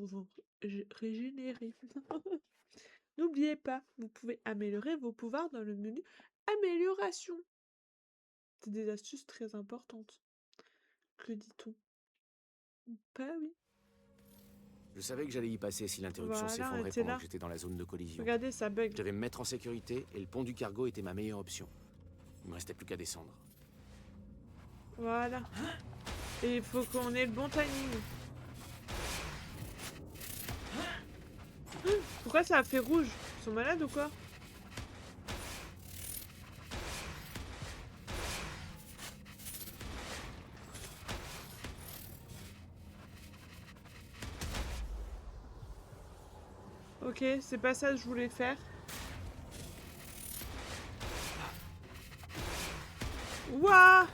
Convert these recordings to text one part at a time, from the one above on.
pour vous régénérer. N'oubliez pas, vous pouvez améliorer vos pouvoirs dans le menu amélioration. C'est des astuces très importantes. Que dit-on? Pas oui. Je savais que j'allais y passer si l'interruption Voilà, on s'effondrait était pendant là. que j'étais dans la zone de collision. Regardez, ça Je bug. devais me mettre en sécurité et le pont du cargo était ma meilleure option. Il me restait plus qu'à descendre. Voilà. Et il faut qu'on ait le bon timing. Pourquoi ça a fait rouge? Ils sont malades ou quoi? Ok, c'est pas ça que je voulais faire. Ouah!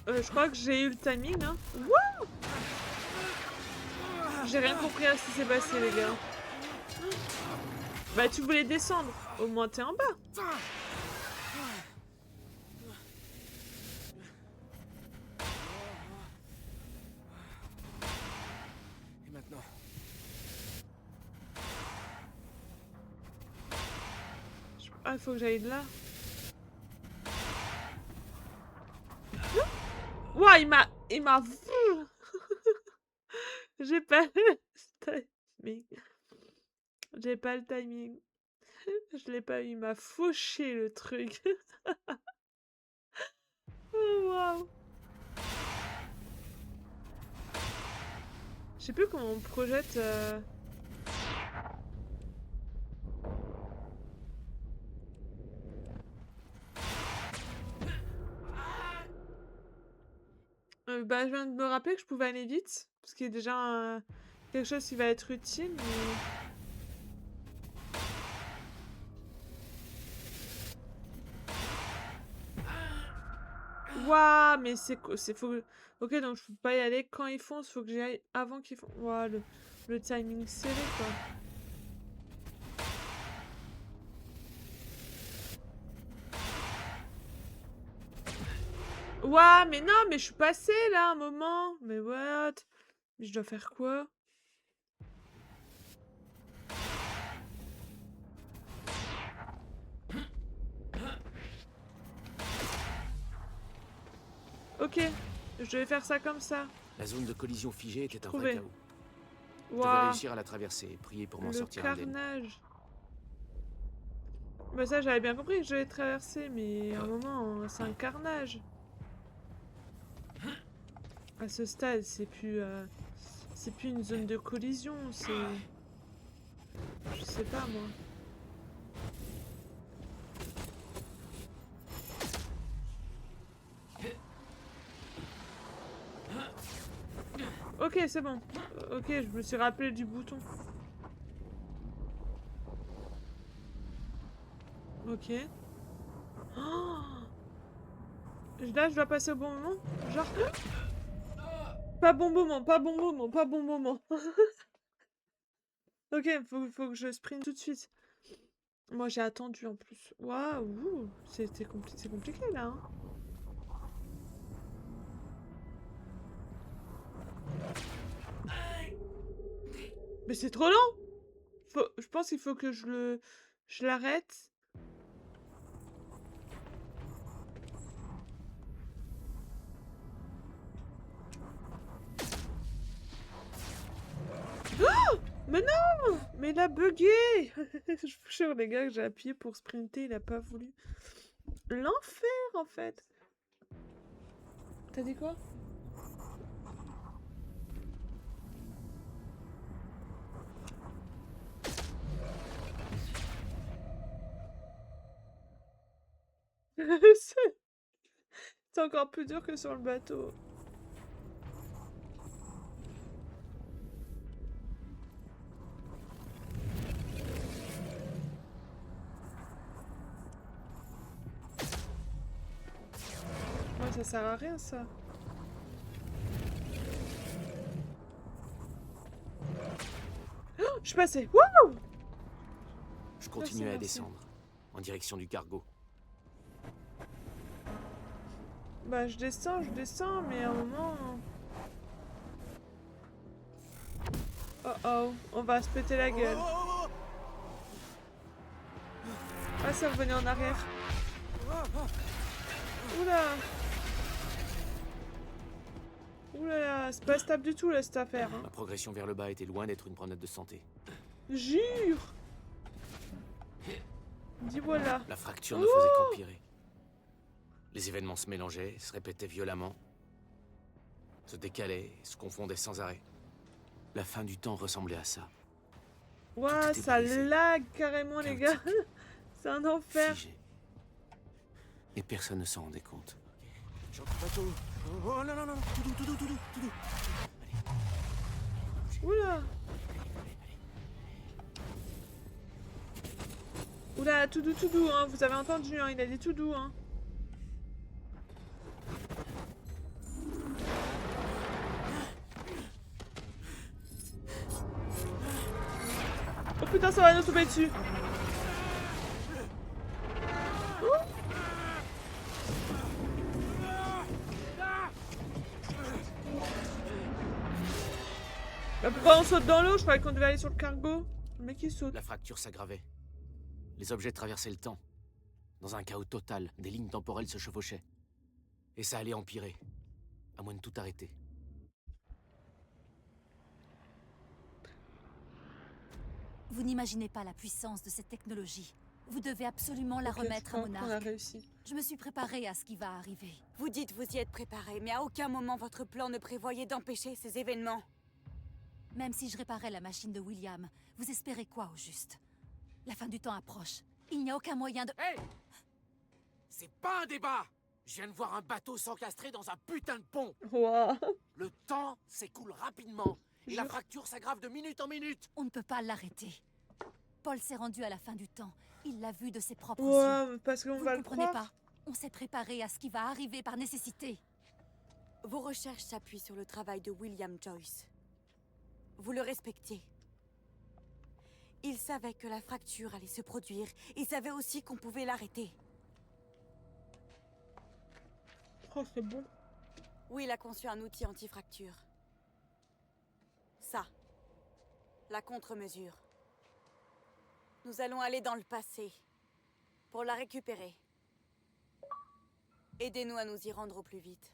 Je crois que j'ai eu le timing, hein. Wouh! J'ai rien compris à ce qui s'est passé, les gars. Bah, tu voulais descendre. Au moins, t'es en bas. Et maintenant? Ah, il faut que j'aille de là. Ouah, il m'a... J'ai pas le timing. J'ai pas le timing. Je l'ai pas eu, il m'a fauché le truc. Oh, waouh. Je sais plus comment on projette... bah, je viens de me rappeler que je pouvais aller vite. Parce qu'il y a déjà quelque chose qui va être utile, mais... Waouh, mais faut... Ok, donc je peux pas y aller quand ils foncent, faut que j'y aille avant qu'ils foncent. Waouh, le timing serré, quoi. Waouh, mais non, mais je suis passée, là, un moment. Mais what? Mais je dois faire quoi? Ok, je vais faire ça comme ça. La zone de collision figée était un vrai Trouvé. chaos. Je devais Waouh, réussir à la traverser et prier pour m'en le sortir indemne. carnage. Bah ça, j'avais bien compris que je devais traverser, mais à un moment, c'est un carnage. À ce stade, c'est plus une zone de collision, c'est... Je sais pas, moi. Ok, c'est bon. Ok, je me suis rappelé du bouton. Ok. Oh, là, je dois passer au bon moment? Genre... Pas bon moment, pas bon moment, pas bon moment. Ok, faut que je sprint tout de suite. Moi, j'ai attendu en plus. Waouh, c'est compliqué, là, hein. Mais c'est trop lent! Je pense qu'il faut que je l'arrête. Oh, mais non! Mais il a bugué! Je vous jure, les gars, que j'ai appuyé pour sprinter, il a pas voulu. L'enfer, en fait. T'as dit quoi? C'est c'est encore plus dur que sur le bateau. Ouais, ça sert à rien, ça. Oh, je suis passée. Wouh! Je continuais à Merci. descendre, en direction du cargo. Bah, je descends, mais à un moment... Oh oh, on va se péter la gueule. Ah, ça revenait en arrière. Oula. Oulala, c'est pas stable du tout là cette affaire. Hein. Ma progression vers le bas était loin d'être une promenade de santé. Jure. Dis voilà. La fracture ne faisait qu'empirer. Les événements se mélangeaient, se répétaient violemment, se décalaient, se confondaient sans arrêt. La fin du temps ressemblait à ça. Ouah, ça lag carrément les gars. C'est un enfer. Figé. Et personne ne s'en rendait compte. Oh non, non, non, tout doux, tout doux, tout doux, tout doux. Oula. Oula, tout doux, hein. Vous avez entendu, hein. Il a dit tout doux, hein. Oh putain, ça va nous tomber dessus. Bah pourquoi on saute dans l'eau? Je croyais qu'on devait aller sur le cargo. Le mec il saute. La fracture s'aggravait. Les objets traversaient le temps. Dans un chaos total, des lignes temporelles se chevauchaient. Et ça allait empirer. À moins de tout arrêter. Vous n'imaginez pas la puissance de cette technologie. Vous devez absolument la remettre à On a Monarque. réussi. Je me suis préparée à ce qui va arriver. Vous dites vous y êtes préparé, mais à aucun moment votre plan ne prévoyait d'empêcher ces événements. Même si je réparais la machine de William, vous espérez quoi au juste? La fin du temps approche. Il n'y a aucun moyen de... Hé! C'est pas un débat! Je viens de voir un bateau s'encastrer dans un putain de pont! Ouah. Le temps s'écoule rapidement. Et la Jure. fracture s'aggrave de minute en minute! On ne peut pas l'arrêter. Paul s'est rendu à la fin du temps. Il l'a vu de ses propres yeux. Ouah, parce qu'on Vous va ne le comprenez croire. pas. On s'est préparé à ce qui va arriver par nécessité. Vos recherches s'appuient sur le travail de William Joyce. Vous le respectiez. Il savait que la fracture allait se produire. Il savait aussi qu'on pouvait l'arrêter. Oh, c'est bon. Oui, il a conçu un outil anti-fracture. Ça. La contre-mesure. Nous allons aller dans le passé. Pour la récupérer. Aidez-nous à nous y rendre au plus vite.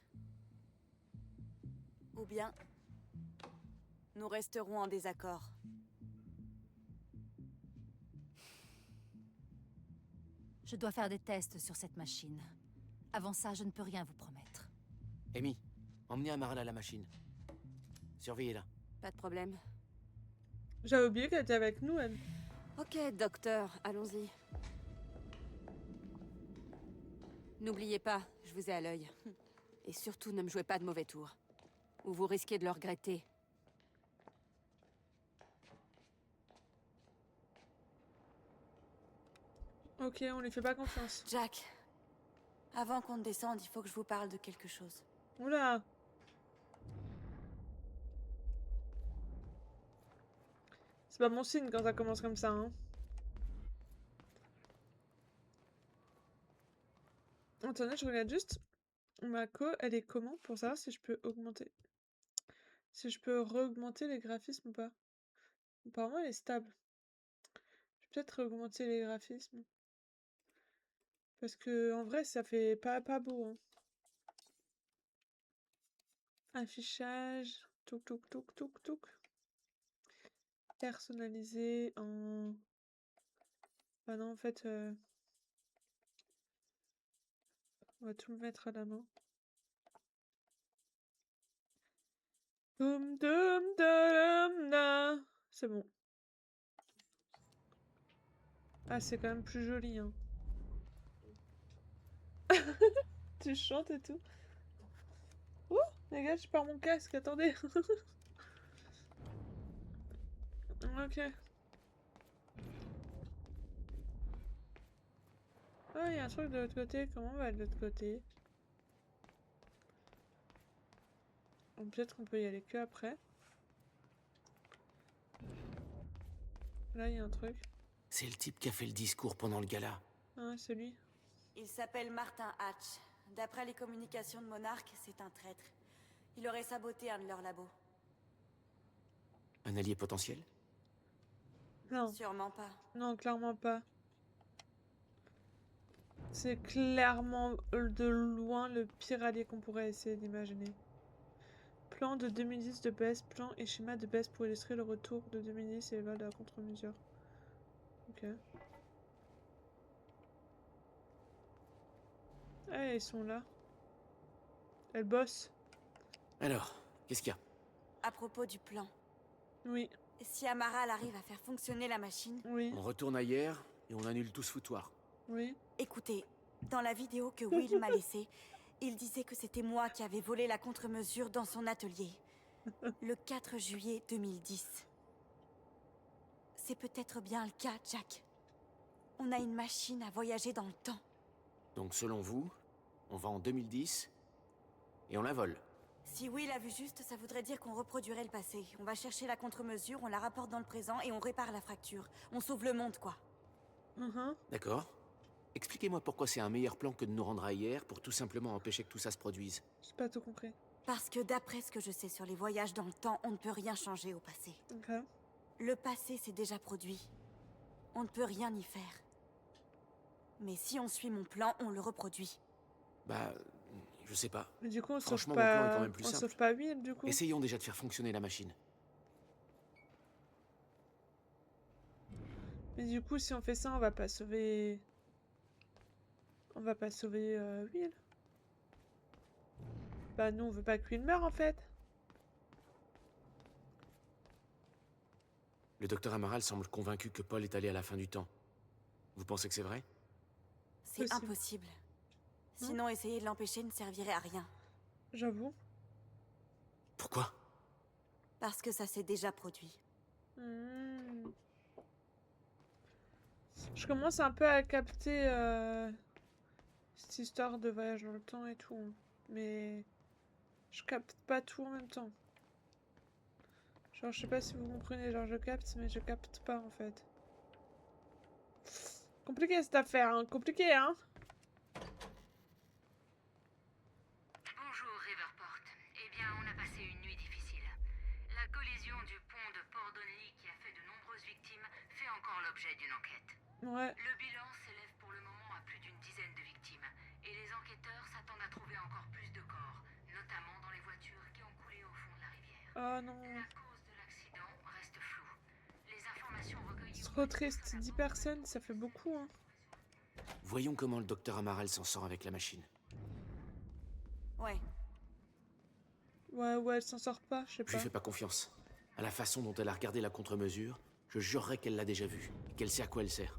Ou bien... nous resterons en désaccord. Je dois faire des tests sur cette machine. Avant ça, je ne peux rien vous promettre. Amy, emmenez Amaral à la machine. Surveillez-la. Pas de problème. J'avais oublié qu'elle était avec nous, elle. Ok, docteur, allons-y. N'oubliez pas, je vous ai à l'œil. Et surtout, ne me jouez pas de mauvais tours. Ou vous risquez de le regretter. Ok, on lui fait pas confiance. Jack, avant qu'on ne descende, il faut que je vous parle de quelque chose. Oula. C'est pas mon signe quand ça commence comme ça, hein. Attendez, je regarde juste. Ma co, elle est comment pour savoir si je peux augmenter. Si je peux re-augmenter les graphismes ou pas. Apparemment, elle est stable. Je vais peut-être augmenter les graphismes. Parce que en vrai, ça fait pas beau, hein. Affichage. Touk touk touk touk touk. Personnalisé en... Ah non, en fait... on va tout le mettre à la main. Dum dum dum da. C'est bon. Ah, c'est quand même plus joli, hein. Tu chantes et tout. Ouh, les gars, je perds mon casque, attendez. Ok. Ah, il y a un truc de l'autre côté. Comment on va de l'autre côté? Peut-être qu'on peut y aller que après. Là, il y a un truc. C'est le type qui a fait le discours pendant le gala. Ah, c'est lui. Il s'appelle Martin Hatch. D'après les communications de Monarque, c'est un traître. Il aurait saboté un de leurs labos. Un allié potentiel? Non, Sûrement pas. non, clairement pas. C'est clairement de loin le pire allié qu'on pourrait essayer d'imaginer. Plan de 2010 de BES, plan et schéma de BES pour illustrer le retour de 2010 et les lois de la contre-mesure. Ok. Ah, ils sont là. Elle bosse. Alors, qu'est-ce qu'il y a? À propos du plan, Oui, si Amaral arrive à faire fonctionner la machine, oui, On retourne à hier et on annule tout ce foutoir. oui. écoutez, dans la vidéo que Will m'a laissée, il disait que c'était moi qui avais volé la contre-mesure dans son atelier, le 4 juillet 2010. C'est peut-être bien le cas, Jack. On a une machine à voyager dans le temps. Donc selon vous, on va en 2010 et on la vole. Si Will a vu juste, ça voudrait dire qu'on reproduirait le passé. On va chercher la contre-mesure, on la rapporte dans le présent et on répare la fracture. On sauve le monde, quoi. Mhm. D'accord. Expliquez-moi pourquoi c'est un meilleur plan que de nous rendre à hier pour tout simplement empêcher que tout ça se produise. J'ai pas tout compris. Parce que d'après ce que je sais sur les voyages dans le temps, on ne peut rien changer au passé. Ok. Le passé s'est déjà produit. On ne peut rien y faire. Mais si on suit mon plan, on le reproduit. Bah, je sais pas. Mais du coup, on sauve Franchement, mon plan est pas. quand même plus On simple. sauve pas Will, du coup. Essayons déjà de faire fonctionner la machine. Mais du coup, si on fait ça, on va pas sauver. On va pas sauver Will. Bah, nous, on veut pas que Will meure en fait. Le docteur Amaral semble convaincu que Paul est allé à la fin du temps. Vous pensez que c'est vrai? C'est Possible. impossible. Non. Sinon, essayer de l'empêcher ne servirait à rien. J'avoue. Pourquoi? Parce que ça s'est déjà produit. Hmm. Je commence un peu à capter cette histoire de voyage dans le temps et tout. Hein. Mais je capte pas tout en même temps. Genre, je sais pas si vous comprenez, genre je capte, mais je capte pas en fait. Compliqué cette affaire, hein. Compliqué, hein. Bonjour, Riverport. Eh bien, on a passé une nuit difficile. La collision du pont de Port Donnelly, qui a fait de nombreuses victimes, fait encore l'objet d'une enquête. Ouais. Le bilan s'élève pour le moment à plus d'une dizaine de victimes, et les enquêteurs s'attendent à trouver encore plus de corps, notamment dans les voitures qui ont coulé au fond de la rivière. Oh non. La cause de l'accident reste floue. Les informations recueillies... C'est trop triste. 10 personnes, ça fait beaucoup, hein. Voyons comment le docteur Amaral s'en sort avec la machine. Ouais. Ouais, elle s'en sort pas, je sais Je lui pas. fais pas confiance. À la façon dont elle a regardé la contre-mesure, je jurerais qu'elle l'a déjà vue, et qu'elle sait à quoi elle sert.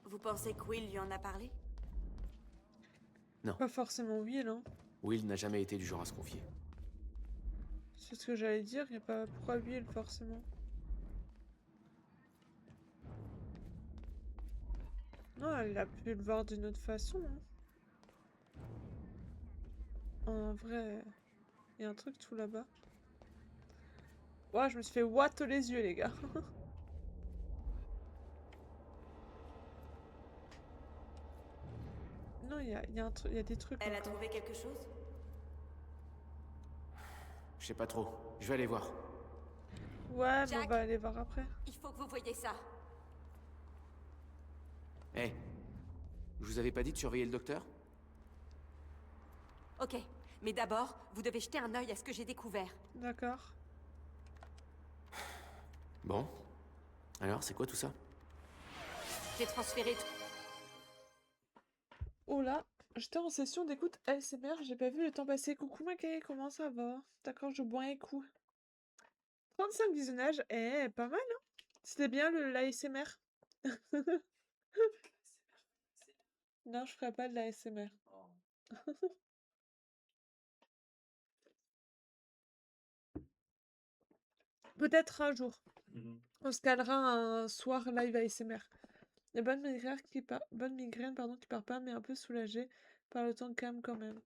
Vous pensez que Will lui en a parlé? Pas forcément Will, hein. Will n'a jamais été du genre à se confier. C'est ce que j'allais dire, y a pas pourquoi Will forcément. Non, elle a pu le voir d'une autre façon. Hein. En vrai, il y a un truc tout là-bas. Ouais, je me suis fait what les yeux, les gars. Non, il y a des trucs. Elle a encore. trouvé quelque chose? Je sais pas trop. Je vais aller voir. Ouais, mais on Jack. va aller voir après. Il faut que vous voyiez ça. Hé, je vous avais pas dit de surveiller le docteur? Ok, mais d'abord, vous devez jeter un œil à ce que j'ai découvert. D'accord. Bon. Alors, c'est quoi tout ça? J'ai transféré tout. Oh là, j'étais en session d'écoute ASMR, j'ai pas vu le temps passer. Coucou Mackay, comment ça va? D'accord, je bois un coup. 35 visionnages, pas mal, hein? C'était bien l'ASMR. Non, je ferai pas de l'ASMR. Peut-être un jour. On se calera un soir live ASMR. Et bonne migraine, pardon, qui part pas, mais un peu soulagée par le temps calme quand même.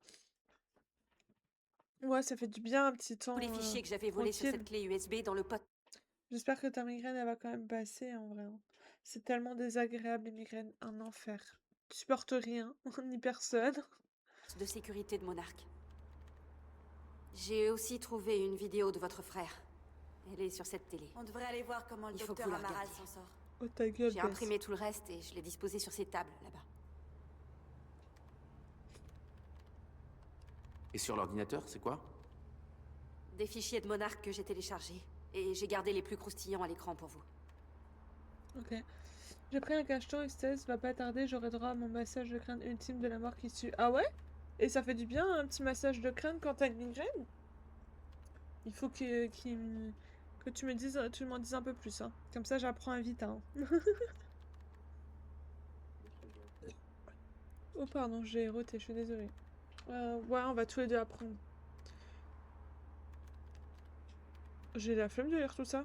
Ouais, ça fait du bien un petit temps. Tous les fichiers que j'avais volés sur tranquille. cette clé USB dans le pot. J'espère que ta migraine, elle va quand même passer, en vrai. Hein. C'est tellement désagréable, les migraines. Un enfer. Tu supportes rien, ni personne. De sécurité de Monarch. J'ai aussi trouvé une vidéo de votre frère. Elle est sur cette télé. On devrait aller voir comment le Il faut docteur que vous la Amaral regardiez. s'en sort. Oh ta gueule, J'ai Bess. imprimé tout le reste et je l'ai disposé sur ces tables, là-bas. Et sur l'ordinateur, c'est quoi? Des fichiers de Monarque que j'ai téléchargés. Et j'ai gardé les plus croustillants à l'écran pour vous. Ok. J'ai pris un cacheton XTS, va pas tarder, j'aurai droit à mon massage de crâne ultime de la mort qui suit. Ah ouais? Et ça fait du bien un petit massage de crâne quand t'as une migraine? Il faut que tu m'en dises un peu plus, hein. Comme ça j'apprends vite, hein. Oh pardon, j'ai roté, je suis désolée. Ouais, on va tous les deux apprendre. J'ai la flemme de lire tout ça.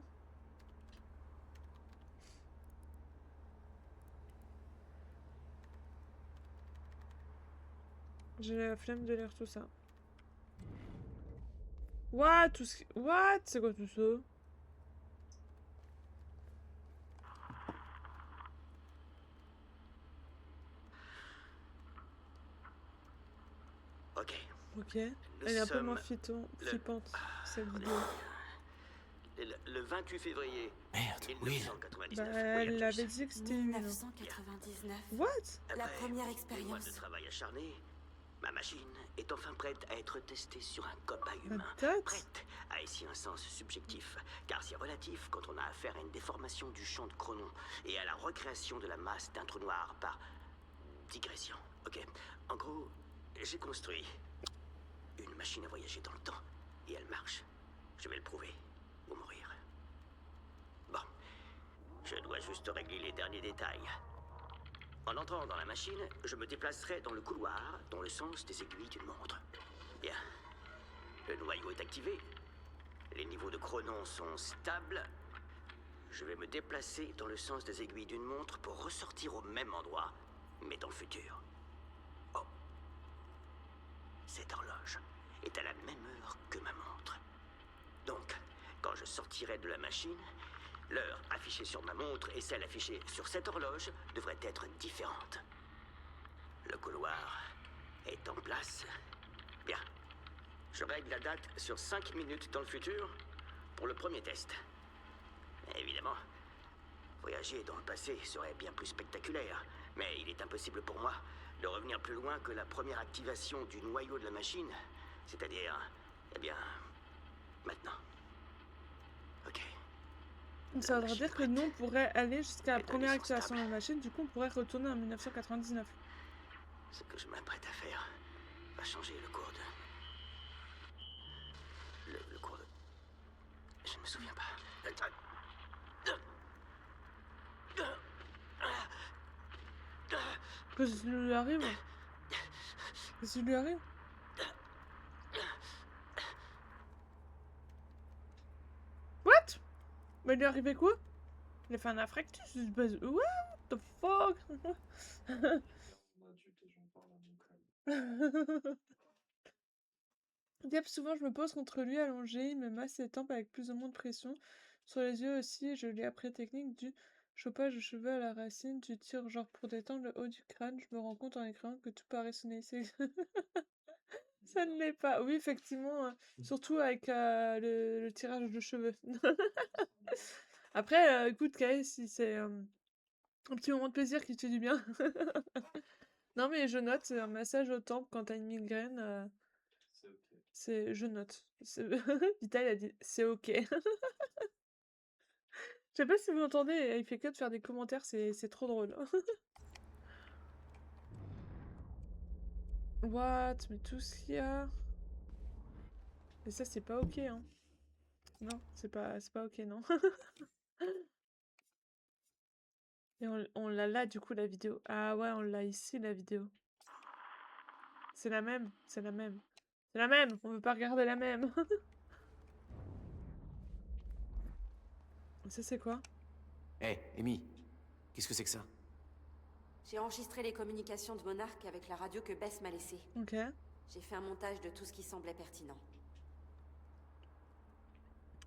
J'ai la flemme de lire tout ça. What? What? C'est quoi tout ça? Ok. Ok. Nous Elle est un peu sommes moins flippante, cette vidéo. le 28 février Merde, Will. 1999. Bah, Oui, elle à avait tous. dit que c'était une. 1999. What? La Après première des mois de expérience. travail acharné, ma machine est enfin prête à être testée sur un cobaye humain. Date? Prête a ici un sens subjectif, car c'est relatif quand on a affaire à une déformation du champ de Chronon et à la recréation de la masse d'un trou noir par digression. Ok, en gros, j'ai construit une machine à voyager dans le temps, et elle marche. Je vais le prouver, ou mourir. Bon, je dois juste régler les derniers détails. En entrant dans la machine, je me déplacerai dans le couloir, dans le sens des aiguilles d'une montre. Bien. Le noyau est activé. Les niveaux de chronon sont stables. Je vais me déplacer dans le sens des aiguilles d'une montre pour ressortir au même endroit, mais dans le futur. Oh. Cette horloge est à la même heure que ma montre. Donc, quand je sortirai de la machine, l'heure affichée sur ma montre et celle affichée sur cette horloge devraient être différentes. Le couloir est en place. Bien. Je règle la date sur 5 minutes dans le futur pour le premier test. Évidemment, voyager dans le passé serait bien plus spectaculaire, mais il est impossible pour moi de revenir plus loin que la première activation du noyau de la machine, c'est-à-dire, eh bien, maintenant. Ok. Donc ça voudrait dire que nous on pourrait aller jusqu'à la Les première données sont activation de la stables. machine, du coup on pourrait retourner en 1999. Ce que je m'apprête à faire va changer le cours de... Le cours de... Je ne me souviens pas. Qu'est-ce qui lui arrive? Qu'est-ce qui lui arrive? What? Mais il lui est arrivé quoi? Il a fait un infarctus, une espèce de... What the fuck? Yep, souvent je me pose contre lui allongé, il me masse ses tempes avec plus ou moins de pression. Sur les yeux aussi, je lui ai appris technique du chopage de cheveux à la racine, du tir genre pour détendre le haut du crâne. Je me rends compte en écran que tout paraît sonner ici. Ça ne l'est pas. Oui, effectivement, surtout avec le tirage de cheveux. Après, écoute, Kay, si c'est un petit moment de plaisir qui te fait du bien. Non, mais je note, un massage aux tempes quand t'as une migraine, c'est... Je note. Vita, il a dit, c'est ok. Je sais pas si vous l'entendez, il fait que de faire des commentaires, c'est trop drôle. What? Mais tout ce qu'il y a... Et ça, c'est pas ok, hein. Non, c'est pas ok, non. Et on l'a là, du coup, la vidéo. Ah ouais, on l'a ici, la vidéo. C'est la même, c'est la même. C'est la même, on veut pas regarder la même. Ça, c'est quoi? Hé, Amy, qu'est-ce que c'est que ça? J'ai enregistré les communications de Monarque avec la radio que Bess m'a laissée. Ok. J'ai fait un montage de tout ce qui semblait pertinent.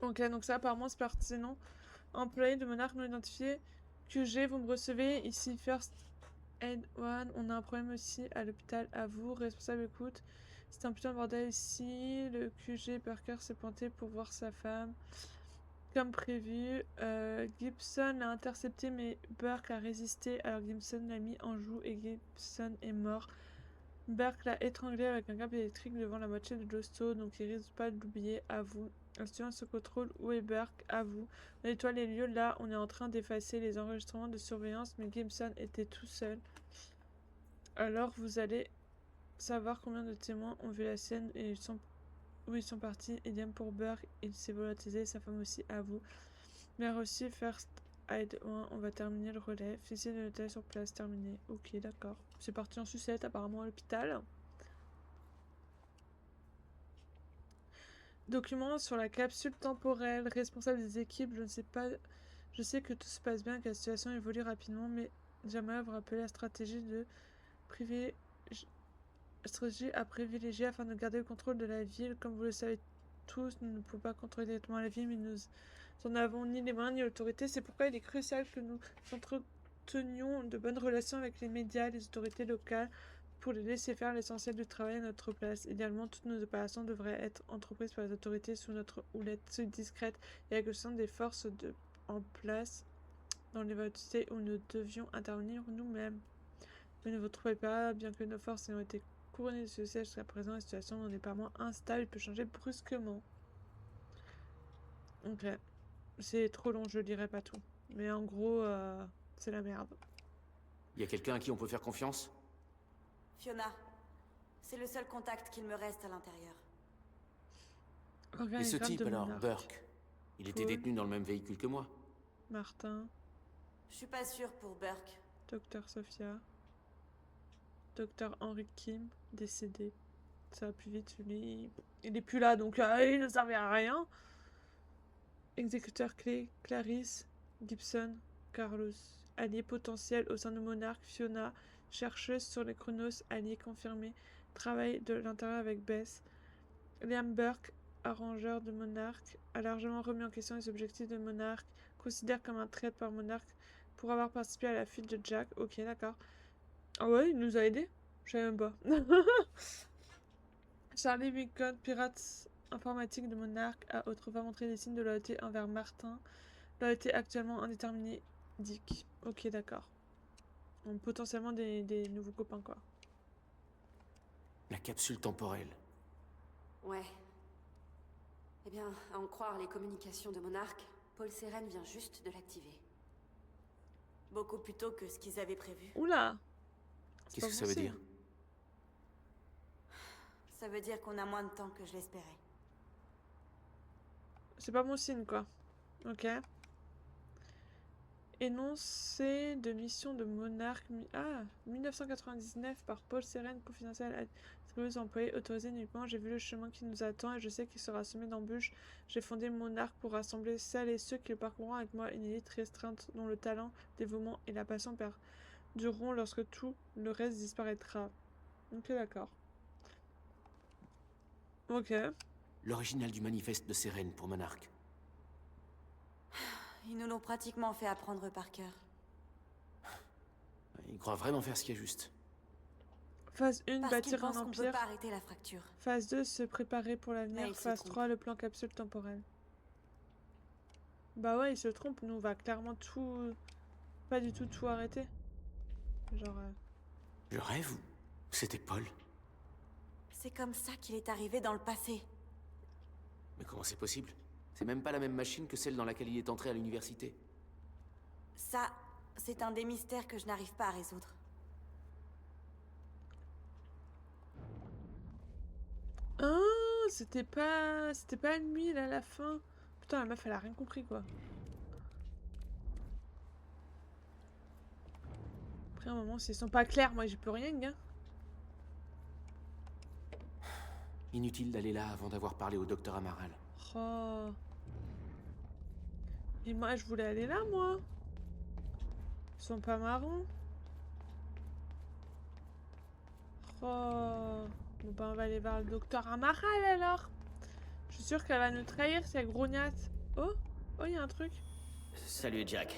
Ok, donc ça, apparemment, c'est pertinent. Employé de Monarque non identifié. QG, vous me recevez. Ici, First Aid One. On a un problème aussi à l'hôpital. À vous, responsable, écoute. C'est un putain de bordel ici. Le QG Parker s'est pointé pour voir sa femme. Comme prévu, Gibson l'a intercepté, mais Burke a résisté, alors Gibson l'a mis en joue et Gibson est mort. Burke l'a étranglé avec un câble électrique devant la moitié de l'hosto, donc il risque pas de l'oublier. À vous. La situation se contrôle. Où est Burke? À vous. On nettoie les lieux. Là, on est en train d'effacer les enregistrements de surveillance, mais Gibson était tout seul. Alors, vous allez savoir combien de témoins ont vu la scène et où ils sont partis. Idem pour Burke, il s'est volatilisé, sa femme aussi. À vous. Bien reçu, First Aid 1, on va terminer le relais. Officier de l'hôtel sur place, terminé. Ok, d'accord. C'est parti en sucette, apparemment à l'hôpital. Documents sur la capsule temporelle. Responsable des équipes, je ne sais pas. Je sais que tout se passe bien, que la situation évolue rapidement, mais j'aimerais vous rappeler la stratégie à privilégier afin de garder le contrôle de la ville. Comme vous le savez tous, nous ne pouvons pas contrôler directement la ville, mais nous n'en avons ni les moyens ni l'autorité. C'est pourquoi il est crucial que nous entretenions de bonnes relations avec les médias et les autorités locales pour les laisser faire l'essentiel du travail à notre place. Idéalement, toutes nos opérations devraient être entreprises par les autorités sous notre houlette discrète et avec le sein des forces en place dans l'éventualité où nous devions intervenir nous-mêmes. Mais ne vous trompez pas, bien que nos forces aient été couronnées de succès jusqu'à présent, la situation n'en est pas moins instable et peut changer brusquement. Ok. C'est trop long, je lirai pas tout. Mais en gros, c'est la merde. Y a quelqu'un à qui on peut faire confiance? Fiona, c'est le seul contact qu'il me reste à l'intérieur. Et ce Organigramme type de alors, Monarque. Burke, il était Paul. détenu dans le même véhicule que moi. Martin, Je suis pas sûre pour Burke. Docteur Sophia, Docteur Henry Kim, décédé. Ça va plus vite, lui. Il est plus là, donc il ne servait à rien. Exécuteur clé, Clarisse, Gibson, Carlos. Allié potentiel au sein de Monarque, Fiona, chercheuse sur les chronos, allié confirmé. Travail de l'intérieur avec Bess. Liam Burke, arrangeur de Monarque, a largement remis en question les objectifs de Monarque, considère comme un traître par Monarque pour avoir participé à la fuite de Jack. Ok, d'accord. Ah ouais, il nous a aidés? Je savais même pas. Charlie Beacon, pirate informatique de Monarque, a autrefois montré des signes de loyauté envers Martin. Loyauté actuellement indéterminée, Dick. Ok, d'accord. Donc potentiellement des nouveaux copains, quoi. La capsule temporelle. Ouais. Eh bien, à en croire les communications de Monarque, Paul Seren vient juste de l'activer. Beaucoup plus tôt que ce qu'ils avaient prévu. Oula! C'est Qu'est-ce pas que bon ça veut signe. dire? Ça veut dire qu'on a moins de temps que je l'espérais. C'est pas bon signe, quoi. Ok. Énoncé de mission de Monarque. 1999 par Paul Seren, confidentiel à aux employés autorisés uniquement. J'ai vu le chemin qui nous attend et je sais qu'il sera semé d'embûches. J'ai fondé Monarque pour rassembler celles et ceux qui le parcourront avec moi, une élite restreinte dont le talent, le dévouement et la passion perdureront lorsque tout le reste disparaîtra. Ok, d'accord. Ok. L'original du manifeste de Seren pour Monarque. Ils nous l'ont pratiquement fait apprendre par cœur. Il croit vraiment faire ce qui est juste. Phase 1, Parce qu'ils bâtir un pensent qu'on peut empire. pas arrêter la fracture. Phase 2, se préparer pour Mais l'avenir. ils se Phase trompent. 3, le plan capsule temporelle. Bah ouais, il se trompe. Nous, on va clairement tout... Pas du tout arrêter. Genre... Je rêve ou c'était Paul? C'est comme ça qu'il est arrivé dans le passé. Mais comment c'est possible? C'est même pas la même machine que celle dans laquelle il est entré à l'université. Ça, c'est un des mystères que je n'arrive pas à résoudre. Ah, c'était pas lui, là, à la fin. Putain, la meuf, elle a rien compris, quoi. Après, un moment, s'ils sont pas clairs, moi, j'y peux rien, gars. Inutile d'aller là avant d'avoir parlé au docteur Amaral. Oh. Et moi, je voulais aller là, moi. Ils sont pas marrons. Oh. Bon, bah, on va aller voir le docteur Amaral, alors. Je suis sûre qu'elle va nous trahir, cette grognasse. Oh, oh, il y a un truc. Salut Jack,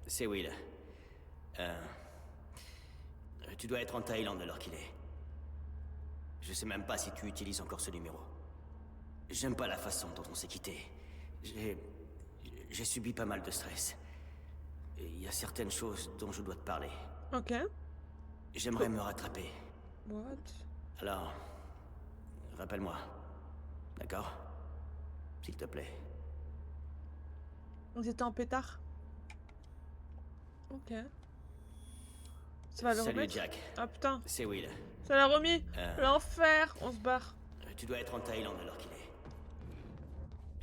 c'est Will. Tu dois être en Thaïlande alors qu'il est. Je sais même pas si tu utilises encore ce numéro. J'aime pas la façon dont on s'est quitté. j'ai subi pas mal de stress. Et il y a certaines choses dont je dois te parler. Ok. J'aimerais me rattraper. What? Alors, rappelle-moi. D'accord? S'il te plaît. Ils étaient en pétard. Ok. Ça va le Salut remettre? Jack. Ah putain, C'est Will. ça l'a remis. Euh. L'enfer. On se barre. Tu dois être en Thaïlande alors qu'il est.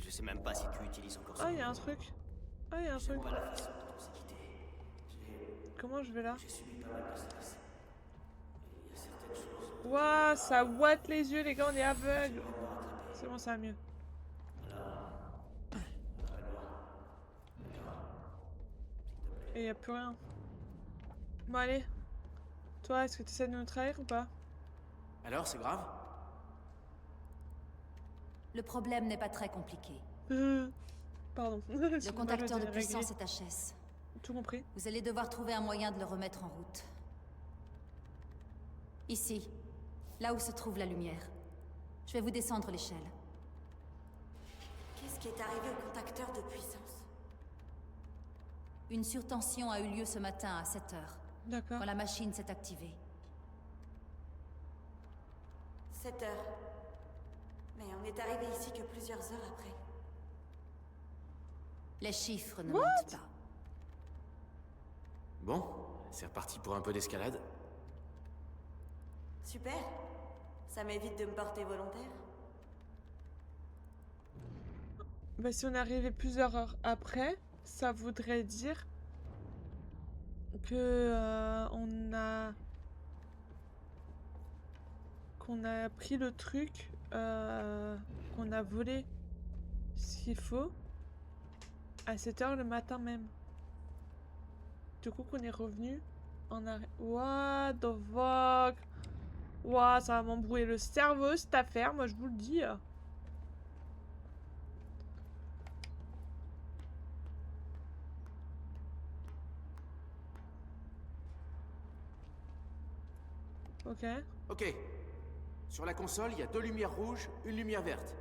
Je sais même pas si tu utilises encore Ah, son il y a un nom. truc. Ah, il y a un J'aime truc. pas la façon dont on s'est quitté. Comment je vais là? J'ai subi pas mal de stress. Il y a certaines choses. Ouah, ça ouate les yeux, les gars, on est aveugles. C'est bon, ça va mieux. Et y a plus rien. Bon, allez. Toi, est-ce que tu essaies de nous trahir ou pas? Alors, c'est grave? Le problème n'est pas très compliqué. Pardon. Le contacteur de puissance est HS. Tout compris. Vous allez devoir trouver un moyen de le remettre en route. Ici, là où se trouve la lumière. Je vais vous descendre l'échelle. Qu'est-ce qui est arrivé au contacteur de puissance? Une surtension a eu lieu ce matin à 7 heures, D'accord. quand la machine s'est activée. 7 heures. Mais on est arrivé ici que plusieurs heures après. Les chiffres ne mentent pas. Bon, c'est reparti pour un peu d'escalade. Super. Ça m'évite de me porter volontaire. Bah, si on est arrivé plusieurs heures après, ça voudrait dire que qu'on a pris le truc, qu'on a volé ce qu'il faut à 7 heures le matin même. Du coup, qu'on est revenu en arrêt. What the fuck? Ouah, ça va m'embrouiller le cerveau cette affaire, moi je vous le dis. Ok. Ok. Sur la console, il y a 2 lumières rouges, une lumière verte.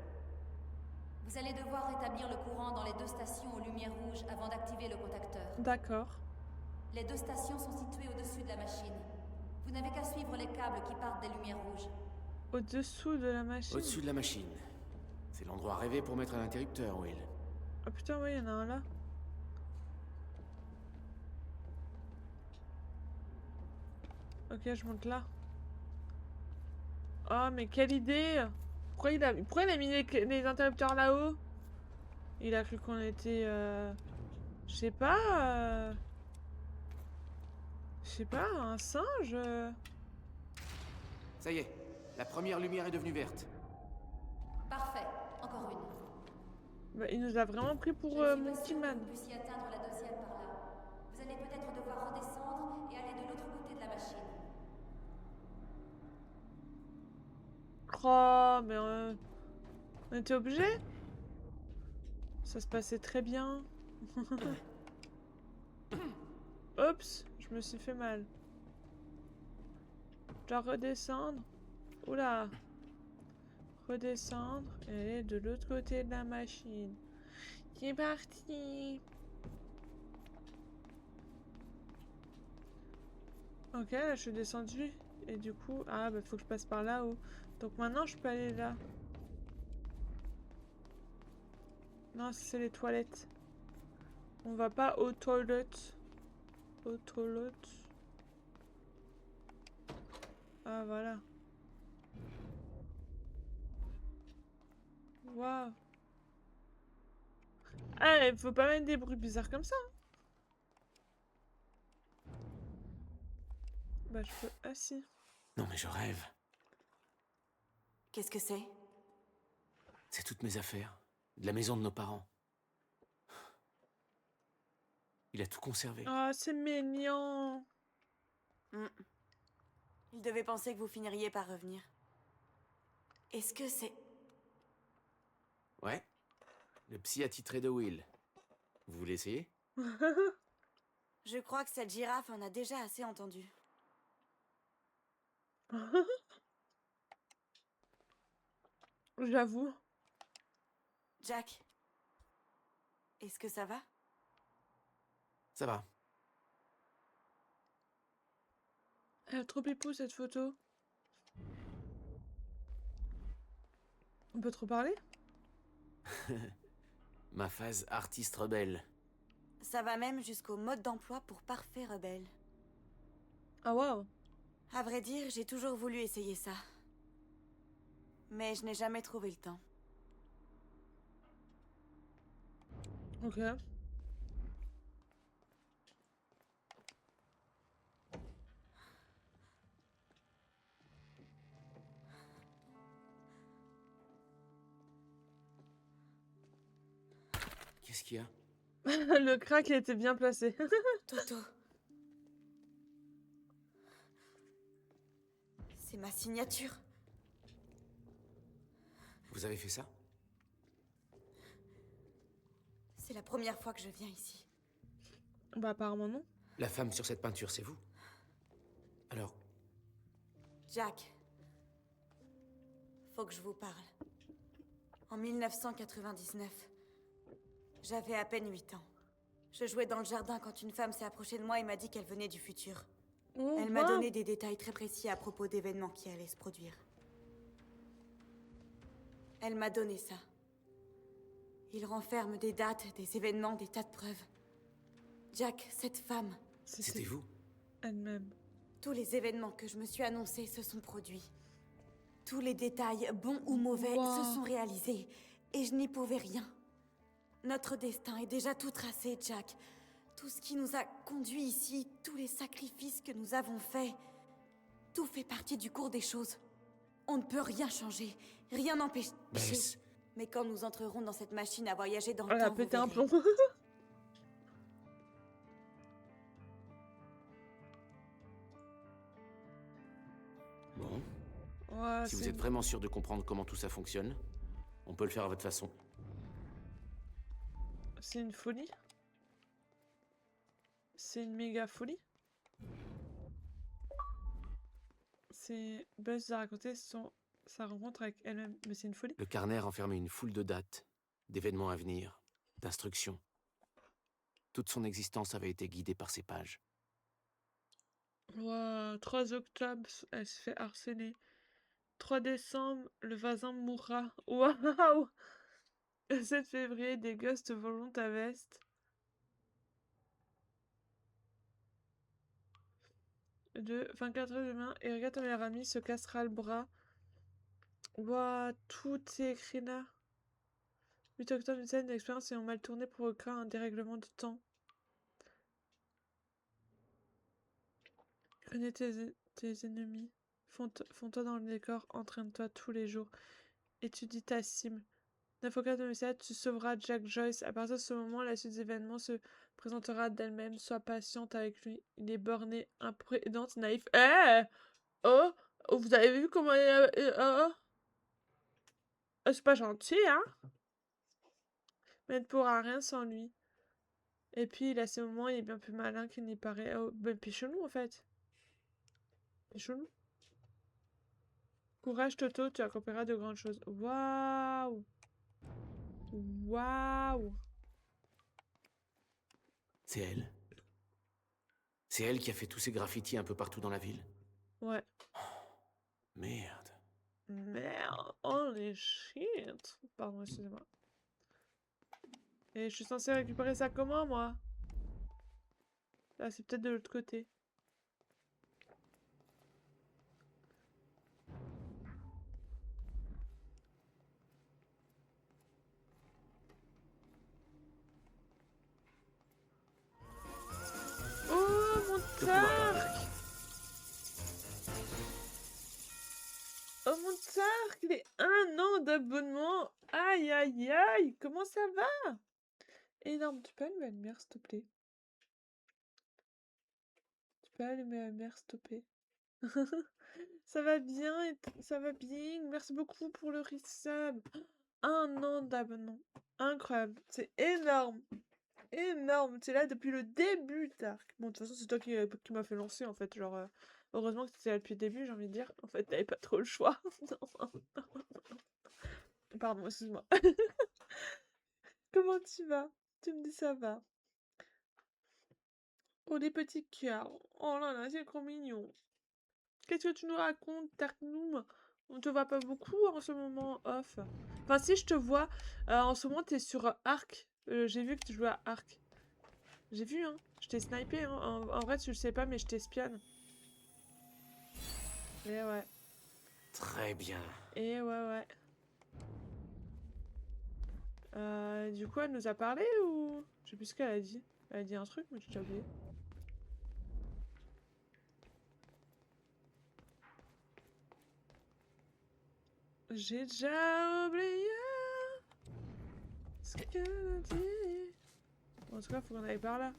Vous allez devoir rétablir le courant dans les 2 stations aux lumières rouges avant d'activer le contacteur. D'accord. Les 2 stations sont situées au-dessus de la machine. Vous n'avez qu'à suivre les câbles qui partent des lumières rouges. Au-dessous de la machine. Au-dessus de la machine. C'est l'endroit rêvé pour mettre un interrupteur, Will. Ah putain, ouais, il y en a un là. Ok, je monte là. Oh, mais quelle idée! Pourquoi il a mis les interrupteurs là-haut? Il a cru qu'on était... Je sais pas... Je sais pas, un singe? Ça y est, la première lumière est devenue verte. Parfait. Encore une. Bah, il nous a vraiment pris pour Je ne suis mon pas petit sûre que man. vous puissiez atteindre la 2e par là. Vous allez peut-être devoir redescendre et aller de l'autre côté de la machine. Oh, mais on était obligé? Ça se passait très bien. Oups, je me suis fait mal. Je dois redescendre. Oula. Redescendre et aller de l'autre côté de la machine. C'est parti. Ok, là je suis descendue. Et du coup, ah bah faut que je passe par là-haut. Donc maintenant je peux aller là. Non, c'est les toilettes. On va pas aux toilettes. Aux toilettes. Ah voilà. Waouh. Ah, il faut pas mettre des bruits bizarres comme ça. Bah je peux... Ah si. Non mais je rêve. Qu'est-ce que c'est? C'est toutes mes affaires. De la maison de nos parents. Il a tout conservé. Ah, c'est mignon. Il devait penser que vous finiriez par revenir. Est-ce que c'est... Ouais. Le psy attitré de Will. Vous voulez essayer? Je crois que cette girafe en a déjà assez entendu. J'avoue. Jack. Est-ce que ça va? Ça va. Elle a trop pipou cette photo. On peut trop parler? Ma phase artiste rebelle. Ça va même jusqu'au mode d'emploi pour parfait rebelle. Ah waouh. À vrai dire, j'ai toujours voulu essayer ça. Mais je n'ai jamais trouvé le temps. Ok. Qu'est-ce qu'il y a? Le crack a été bien placé. Toto. C'est ma signature. Vous avez fait ça? C'est la première fois que je viens ici. Bah apparemment non. La femme sur cette peinture, c'est vous? Alors, Jack. Faut que je vous parle. En 1999, j'avais à peine 8 ans. Je jouais dans le jardin quand une femme s'est approchée de moi et m'a dit qu'elle venait du futur. Oh, Elle m'a waouh. donné des détails très précis à propos d'événements qui allaient se produire. Elle m'a donné ça. Il renferme des dates, des événements, des tas de preuves. Jack, cette femme, c'était vous? elle-même. tous les événements que je me suis annoncés se sont produits. Tous les détails, bons ou mauvais, Wow. se sont réalisés. Et je n'y pouvais rien. Notre destin est déjà tout tracé, Jack. Tout ce qui nous a conduits ici, tous les sacrifices que nous avons faits, tout fait partie du cours des choses. On ne peut rien changer, rien empêcher. Bess, Mais quand nous entrerons dans cette machine à voyager dans le Elle a temps, pété vous un verrez. plomb. bon. Ouais, Si vous c'est êtes vraiment sûr de comprendre comment tout ça fonctionne, on peut le faire à votre façon. c'est une folie. C'est une méga folie. C'est Buzz a raconté sa rencontre avec elle-même. Mais c'est une folie. Le carnet renfermait une foule de dates, d'événements à venir, d'instructions. Toute son existence avait été guidée par ces pages. Wow, 3 octobre, elle se fait harceler. 3 décembre, le voisin mourra. Waouh! 7 février, des gosses te voleront ta veste. De 24 heures demain, Erika, ton meilleur ami, se cassera le bras. Waouh, tout est écrit là. 8 octobre, une scène d'expérience ayant mal tourné provoquera un dérèglement du temps. Connais tes ennemis. Fonds-toi dans le décor, entraîne-toi tous les jours. Étudie ta cible. 9 octobre 2007, tu sauveras Jack Joyce. À partir de ce moment, la suite des événements se présentera d'elle-même. Sois patiente avec lui. Il est borné, imprudent, naïf. Oh! Oh, vous avez vu comment il c'est pas gentil, hein? Mais elle ne pourra rien sans lui. Et puis, il a ces moments, il est bien plus malin qu'il n'y paraît. Oh, ben, pichons-nous, en fait. Pichons-nous. Courage, Toto, tu accompliras de grandes choses. Waouh! Waouh! C'est elle. C'est elle qui a fait tous ces graffitis un peu partout dans la ville. Ouais. Merde. Merde! Holy shit! Pardon, excusez-moi. Et je suis censée récupérer ça comment, moi? Là, c'est peut-être de l'autre côté. Oh, mon Je dois pouvoir Tark! garder. Oh, mon Tark! Les 1 an d'abonnement! Aïe, aïe, aïe! Comment ça va? Énorme. Tu peux allumer la lumière, s'il te plaît? Tu peux allumer la lumière, s'il te plaît? Ça va bien, ça va bien. Merci beaucoup pour le resub. 1 an d'abonnement. Incroyable. C'est énorme. Énorme. C'est là depuis le début, Tark. Bon, de toute façon, c'est toi qui m'as fait lancer, en fait. Genre, heureusement que tu étais là depuis le début, j'ai envie de dire. En fait, t'avais pas trop le choix. Pardon, excuse-moi. Comment tu vas? Tu me dis ça va. Oh, les petits cœurs. Oh là là, c'est trop mignon. Qu'est-ce que tu nous racontes, Tarknoum? On te voit pas beaucoup en ce moment off. Enfin, si je te vois, en ce moment, t'es sur Arc. J'ai vu que tu jouais à Arc. J'ai vu, hein. Je t'ai snipé, hein. En vrai, tu le sais pas, mais je t'espionne. Eh ouais. Très bien. Eh ouais, ouais. Du coup, elle nous a parlé ou... Je sais plus ce qu'elle a dit. Elle a dit un truc, mais j'ai déjà oublié. J'ai déjà oublié ce qu'elle a dit. Bon, en tout cas, faut qu'on aille par là.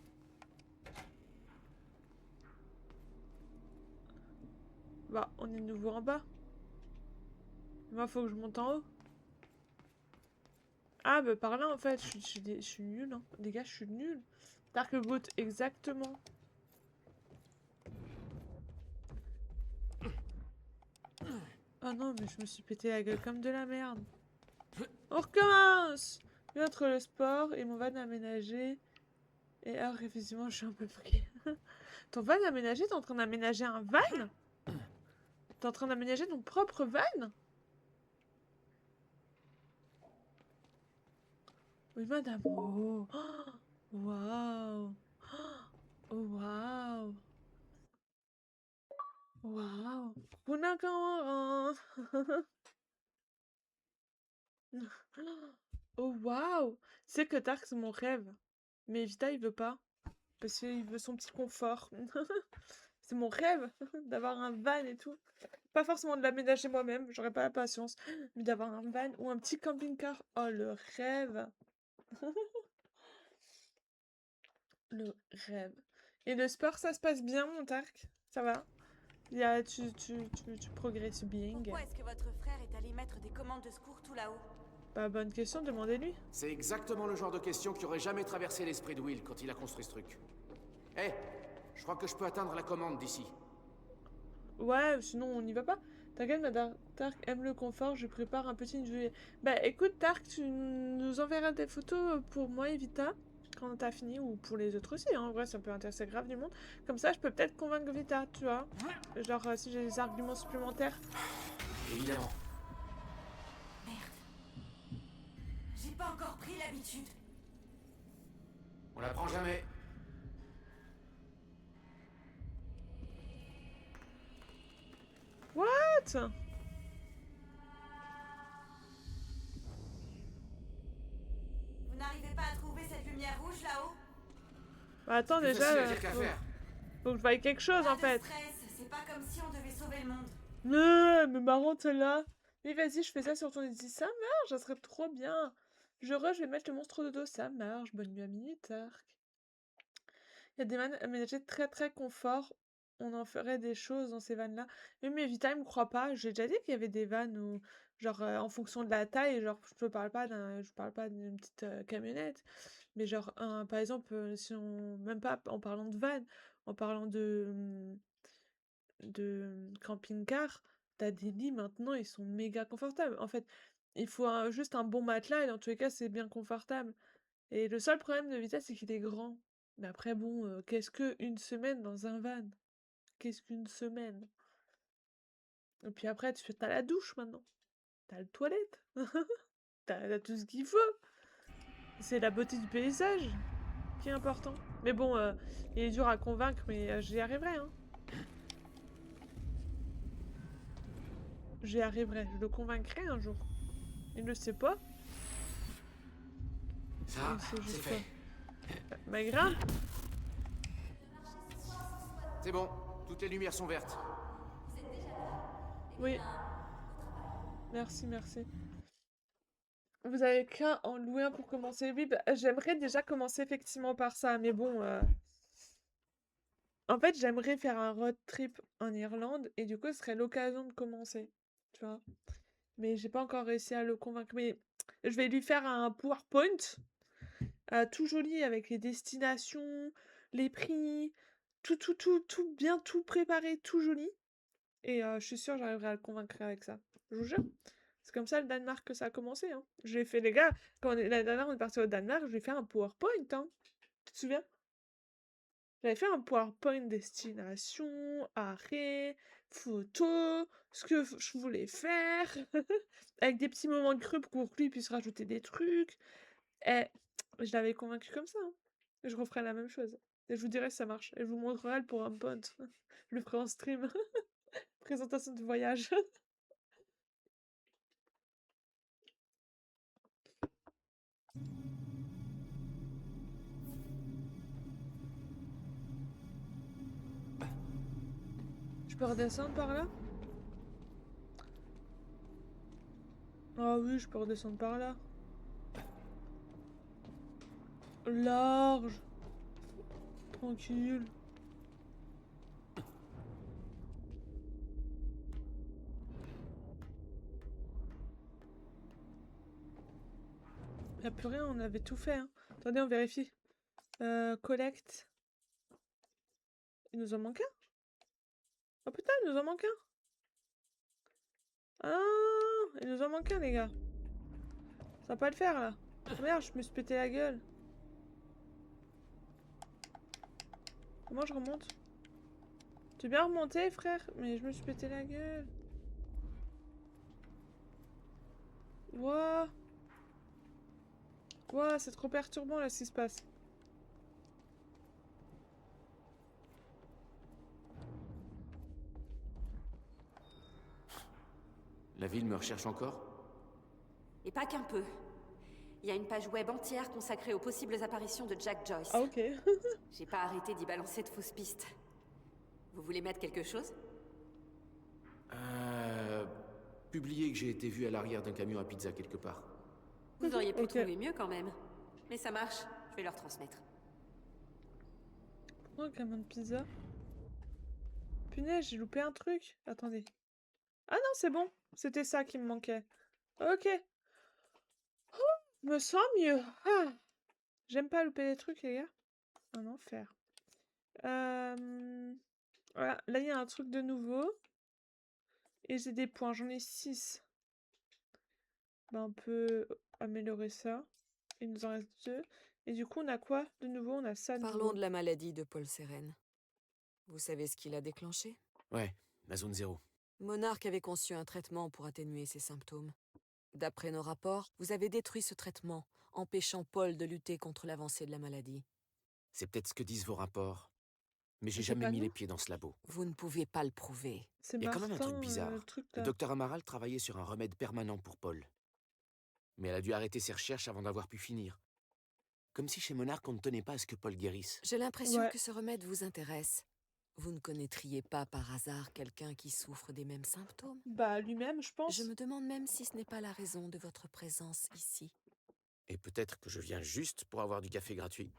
Bah, on est de nouveau en bas. Moi, faut que je monte en haut. Ah, bah par là, en fait. Je suis nulle, hein. Les gars, je suis nulle. Dark Boot, exactement. Oh non, mais je me suis pété la gueule comme de la merde. On recommence! Entre le sport et mon van aménagé. Et alors, effectivement, je suis un peu pris. Ton van aménagé? T'es en train d'aménager un van? T'es en train d'aménager ton propre van? Oui, madame. Oh. Waouh. Oh, waouh. Waouh. Kunakawa. Oh, waouh. C'est que Tark, c'est mon rêve. Mais Vita, il veut pas. Parce qu'il veut son petit confort. C'est mon rêve d'avoir un van et tout. Pas forcément de l'aménager moi-même, j'aurais pas la patience. Mais d'avoir un van ou un petit camping-car. Oh, le rêve. Le rêve. Et le sport, ça se passe bien, mon Tark? Ça va? Tu progresses bien. Pourquoi est-ce que votre frère est allé mettre des commandes de secours tout là-haut? Bah, bonne question, demandez-lui. C'est exactement le genre de question qui aurait jamais traversé l'esprit de Will quand il a construit ce truc. Eh, je crois que je peux atteindre la commande d'ici. Ouais, sinon on n'y va pas. T'inquiète, madame Tark aime le confort, je prépare un petit duvet. Bah écoute, Tark, tu nous enverras des photos pour moi et Vita quand t'as fini, ou pour les autres aussi, hein. En vrai, ça peut intéresser grave du monde. Comme ça, je peux peut-être convaincre Vita, tu vois. Genre, si j'ai des arguments supplémentaires. Évidemment. Merde. J'ai pas encore pris l'habitude. On l'apprend jamais. What? Vous n'arrivez pas à trouver cette lumière rouge là-haut? Bah attends, Plus déjà, facile à dire qu'à faire. faut que je voie quelque chose en Pas de fait. stress, c'est pas comme si on devait sauver le monde. Mais marrant celle-là. Mais vas-y, je fais ça sur ton Etsy, ça marche, ça serait trop bien. Je vais mettre le monstre de dos, ça marche. Bonne nuit à minuit, Tark. Il y a des vannes aménagées très très confort. On en ferait des choses dans ces vannes-là. Mais Vita, il me croit pas. J'ai déjà dit qu'il y avait des vannes où, genre, en fonction de la taille, genre, je parle pas d'une petite camionnette. Mais genre, par exemple, si on, même pas en parlant de vannes, en parlant de camping-car, t'as des lits maintenant, ils sont méga confortables. En fait, il faut juste un bon matelas et dans tous les cas, c'est bien confortable. Et le seul problème de Vita, c'est qu'il est grand. Mais après, bon, qu'est-ce que une semaine dans un van? Qu'est-ce qu'une semaine? Et puis après, t'as la douche maintenant. T'as la toilette. T'as tout ce qu'il faut. C'est la beauté du paysage qui est important. Mais bon, il est dur à convaincre, mais j'y arriverai, hein. J'y arriverai. Je le convaincrai un jour. Il ne sait pas. Ça, Il sait c'est juste fait. pas. Bah grave. C'est bon, toutes les lumières sont vertes. Oui. Merci, merci. Vous avez qu'à en louer un pour commencer. Oui, bah, j'aimerais déjà commencer effectivement par ça, mais bon, en fait, j'aimerais faire un road trip en Irlande et du coup, ce serait l'occasion de commencer, tu vois. Mais j'ai pas encore réussi à le convaincre. Mais je vais lui faire un PowerPoint, tout joli avec les destinations, les prix, tout bien, tout préparé, tout joli. Et je suis sûre que j'arriverai à le convaincre avec ça. Je vous jure. C'est comme ça le Danemark que ça a commencé, hein. J'ai fait, les gars, la dernière, on est parti au Danemark, j'ai fait un PowerPoint, hein. Tu te souviens? J'avais fait un PowerPoint destination, arrêt, photo, ce que je voulais faire, avec des petits moments de creux pour que lui puisse rajouter des trucs. Et je l'avais convaincu comme ça, hein. Et je referai la même chose. Et je vous dirai si ça marche. Et je vous montrerai le PowerPoint. Je le ferai en stream. Présentation de voyage. Je peux redescendre par là? Ah oui, je peux redescendre par là. Large. Tranquille. Y'a plus rien, on avait tout fait, hein. Attendez, on vérifie. Collect. Il nous en manque un? Oh putain, il nous en manque un. Ah, il nous en manque un, les gars. Ça va pas le faire, là. Oh, merde, je me suis pété la gueule. Comment je remonte? J'ai bien remonté, frère, mais je me suis pété la gueule. Wouah. Wouah, c'est trop perturbant, là, ce qui se passe. La ville me recherche encore? Et pas qu'un peu. Il y a une page web entière consacrée aux possibles apparitions de Jack Joyce. Ah, ok. J'ai pas arrêté d'y balancer de fausses pistes. Vous voulez mettre quelque chose? Publier que j'ai été vu à l'arrière d'un camion à pizza quelque part. Vous auriez pu Ok. trouver mieux quand même. Mais ça marche, je vais leur transmettre. Oh, un camion de pizza. Punaise, j'ai loupé un truc. Attendez. Ah non, c'est bon. C'était ça qui me manquait. Ok. Oh, je me sens mieux. Ah. J'aime pas louper les trucs, les gars. Un enfer. Voilà, là il y a un truc de nouveau. Et j'ai des points, j'en ai 6. Ben, on peut améliorer ça. Il nous en reste 2. Et du coup, on a quoi de nouveau? On a ça de Parlons nouveau. de la maladie de Paul Seren. Vous savez ce qui l'a déclenché? Ouais, la zone 0. Monarch avait conçu un traitement pour atténuer ses symptômes. D'après nos rapports, vous avez détruit ce traitement, empêchant Paul de lutter contre l'avancée de la maladie. C'est peut-être ce que disent vos rapports. Mais j'ai Mais c'est jamais pas mis nous. les pieds dans ce labo. Vous ne pouvez pas le prouver. C'est Il y a quand même un Martin, truc bizarre. le truc Le là. docteur Amaral travaillait sur un remède permanent pour Paul. Mais elle a dû arrêter ses recherches avant d'avoir pu finir. Comme si chez Monarch on ne tenait pas à ce que Paul guérisse. J'ai l'impression Ouais. que ce remède vous intéresse. Vous ne connaîtriez pas par hasard quelqu'un qui souffre des mêmes symptômes? Bah, lui-même, je pense. Je me demande même si ce n'est pas la raison de votre présence ici. Et peut-être que je viens juste pour avoir du café gratuit.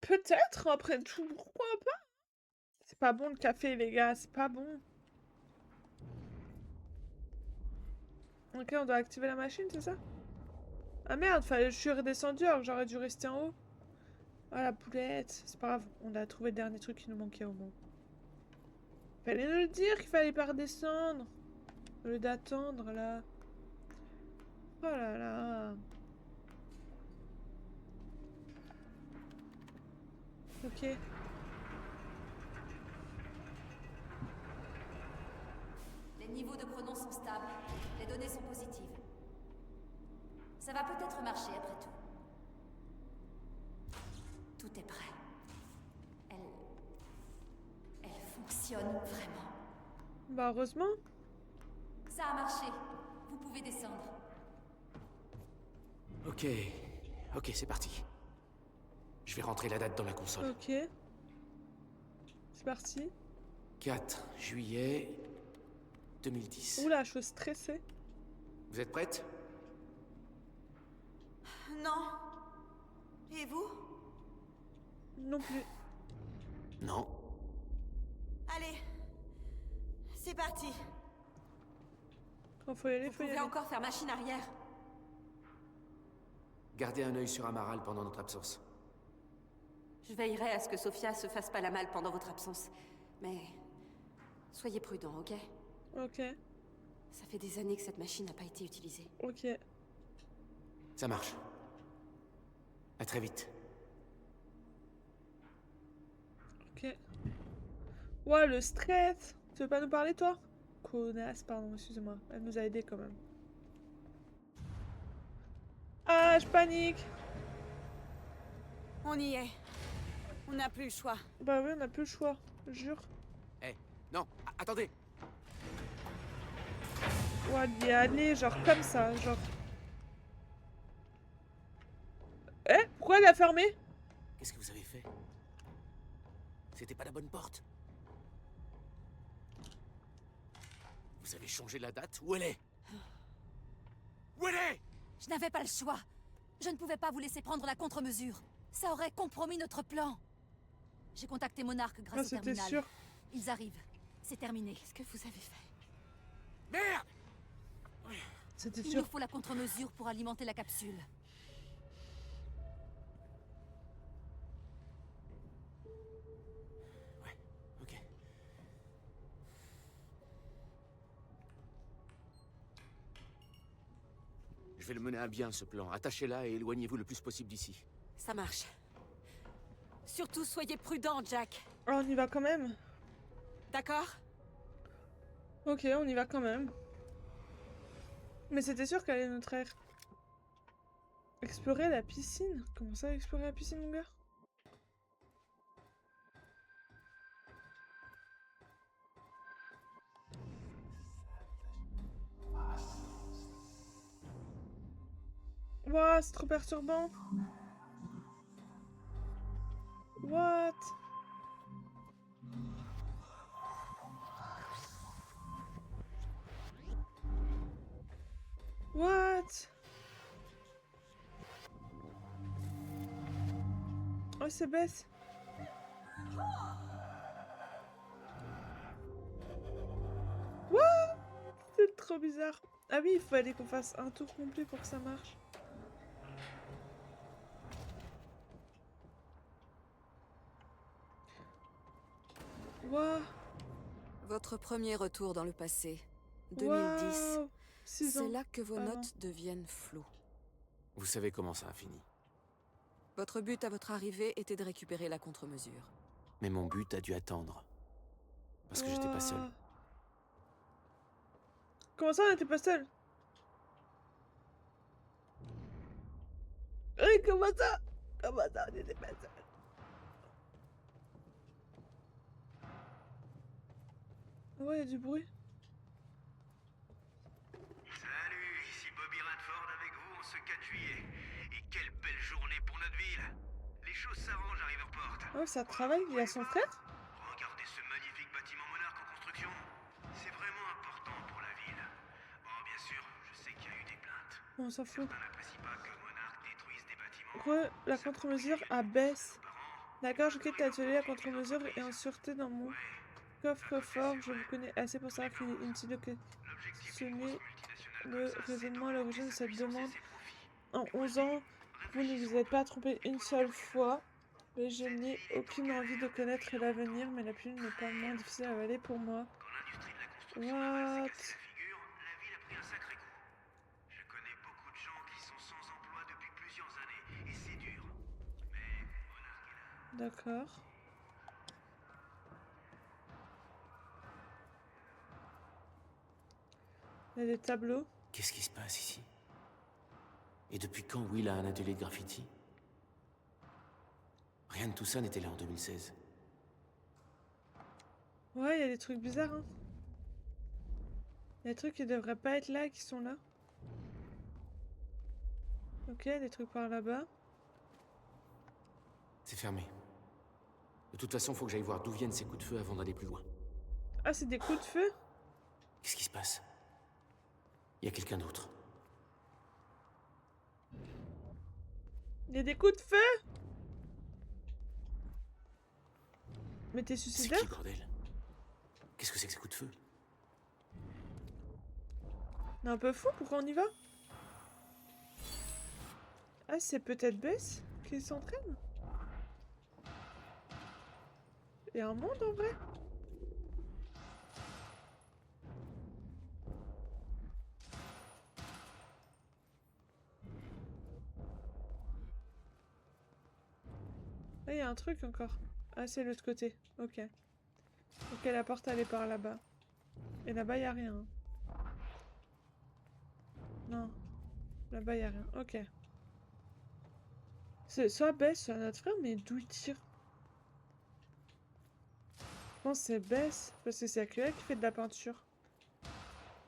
Peut-être, après tout, pourquoi pas? C'est pas bon le café, les gars, c'est pas bon. Ok, on doit activer la machine, c'est ça? Ah merde, je suis redescendu alors que j'aurais dû rester en haut. Ah la poulette, c'est pas grave, on a trouvé le dernier truc qui nous manquait au moins. Fallait nous le dire qu'il fallait pas redescendre. Au lieu d'attendre là. Oh là là. Ok. Les niveaux de pronoms sont stables. Les données sont positives. Ça va peut-être marcher après tout. Tout est prêt. Elle fonctionne vraiment. Bah heureusement. Ça a marché. Vous pouvez descendre. Ok, c'est parti. Je vais rentrer la date dans la console. Ok. C'est parti. 4 juillet 2010. Oula, je suis stressée. Vous êtes prête? Non. Et vous? Non plus. Non. Allez. C'est parti. Quand faut y aller, Vous faut y pouvez aller. encore faire machine arrière. Gardez un œil sur Amaral pendant notre absence. Je veillerai à ce que Sophia se fasse pas la malle pendant votre absence. Mais soyez prudents, ok? Ok. Ça fait des années que cette machine n'a pas été utilisée. Ok. Ça marche. À très vite. Ok. Ouais, le stress. Tu veux pas nous parler, toi? Connasse, pardon, excusez-moi. Elle nous a aidés quand même. Ah, je panique. On y est. On n'a plus le choix. Bah oui, on a plus le choix. Jure. Eh, non, attendez. Ouais, d'y aller, genre comme ça, genre. Eh, pourquoi elle a fermé? Qu'est-ce que vous avez fait? C'était pas la bonne porte. Vous avez changé la date? Où elle est? Où elle est? Je n'avais pas le choix. Je ne pouvais pas vous laisser prendre la contre-mesure. Ça aurait compromis notre plan. J'ai contacté Monarch grâce Ah, au c'était terminal. sûr. Ils arrivent. C'est terminé. Qu'est-ce que vous avez fait? Merde! C'était Il sûr. nous faut la contre-mesure pour alimenter la capsule. Ouais, ok. Je vais le mener à bien, ce plan. Attachez-la et éloignez-vous le plus possible d'ici. Ça marche. Surtout, soyez prudent, Jack. Ah, on y va quand même. D'accord? Ok, on y va quand même. Mais c'était sûr qu'elle allait nous trahir. Explorer la piscine? Comment ça, explorer la piscine, mon gars? Ouah, c'est trop perturbant. What? What? Oh, c'est baisse. What? C'est trop bizarre. Ah oui, il fallait qu'on fasse un tour complet pour que ça marche. Waouh. Votre premier retour dans le passé. 2010. Waouh. 6 ans. C'est là que vos Ah non. notes deviennent floues. Vous savez comment ça a fini. Votre but à votre arrivée était de récupérer la contre-mesure. Mais mon but a dû attendre. Parce que j'étais pas seul. Waouh. Comment ça, on n'était pas seul? Oui, comment ça? Comment ça, on n'était pas seul? Ouais, il y a du bruit. Salut, ici Bobby Radford avec vous en ce 4 juillet. Et quelle belle journée pour notre ville. Les choses s'arrangent à Riverport. Oh, ça travaille, il y a son frère? Regardez ce magnifique bâtiment monarque en construction. C'est vraiment important pour la ville. Bon, bien sûr, je sais qu'il y a eu des plaintes. On s'en fout. Certains n'apprécient pas que Monarch détruise des bâtiments. La contre-mesure abaisse. D'accord, je quitte l'atelier à contre-mesure et en sûreté dans mon coffre-fort. Je vous connais assez pour savoir qu'il est inutile de questionner le raisonnement à l'origine de cette demande. En 11 ans, vous ne vous êtes pas trompé une seule fois. Mais je n'ai aucune envie de connaître l'avenir, mais la pilule n'est pas moins difficile à avaler pour moi. Quand l'industrie de la construction a What? cassé la figure, la ville a pris un sacré coup. Je connais beaucoup de gens qui sont sans emploi depuis plusieurs années, et c'est dur. Mais Monarch est là. D'accord. Il y a des tableaux. Qu'est-ce qui se passe ici? Et depuis quand Will a un atelier de graffiti? Rien de tout ça n'était là en 2016. Ouais, il y a des trucs bizarres, hein. Il y a des trucs qui devraient pas être là, qui sont là. Ok, des trucs par là-bas. C'est fermé. De toute façon, faut que j'aille voir d'où viennent ces coups de feu avant d'aller plus loin. Ah, c'est des coups de feu? Qu'est-ce qui se passe? Il y a quelqu'un d'autre. Il y a des coups de feu? Mais t'es C'est suicidaire? qui, bordel? Qu'est-ce que c'est que ces coups de feu? On est un peu fou, pourquoi on y va? Ah, c'est peut-être Bess qui s'entraîne? Il y a un monde en vrai? Ah, il y a un truc encore. Ah, c'est l'autre côté. Ok. Ok, la porte, elle est par là-bas. Et là-bas, il n'y a rien. Hein. Non. Là-bas, il n'y a rien. Ok. C'est soit Bess, soit notre frère, mais d'où il tire? Je pense que c'est Bess. Parce que c'est Akira qui fait de la peinture.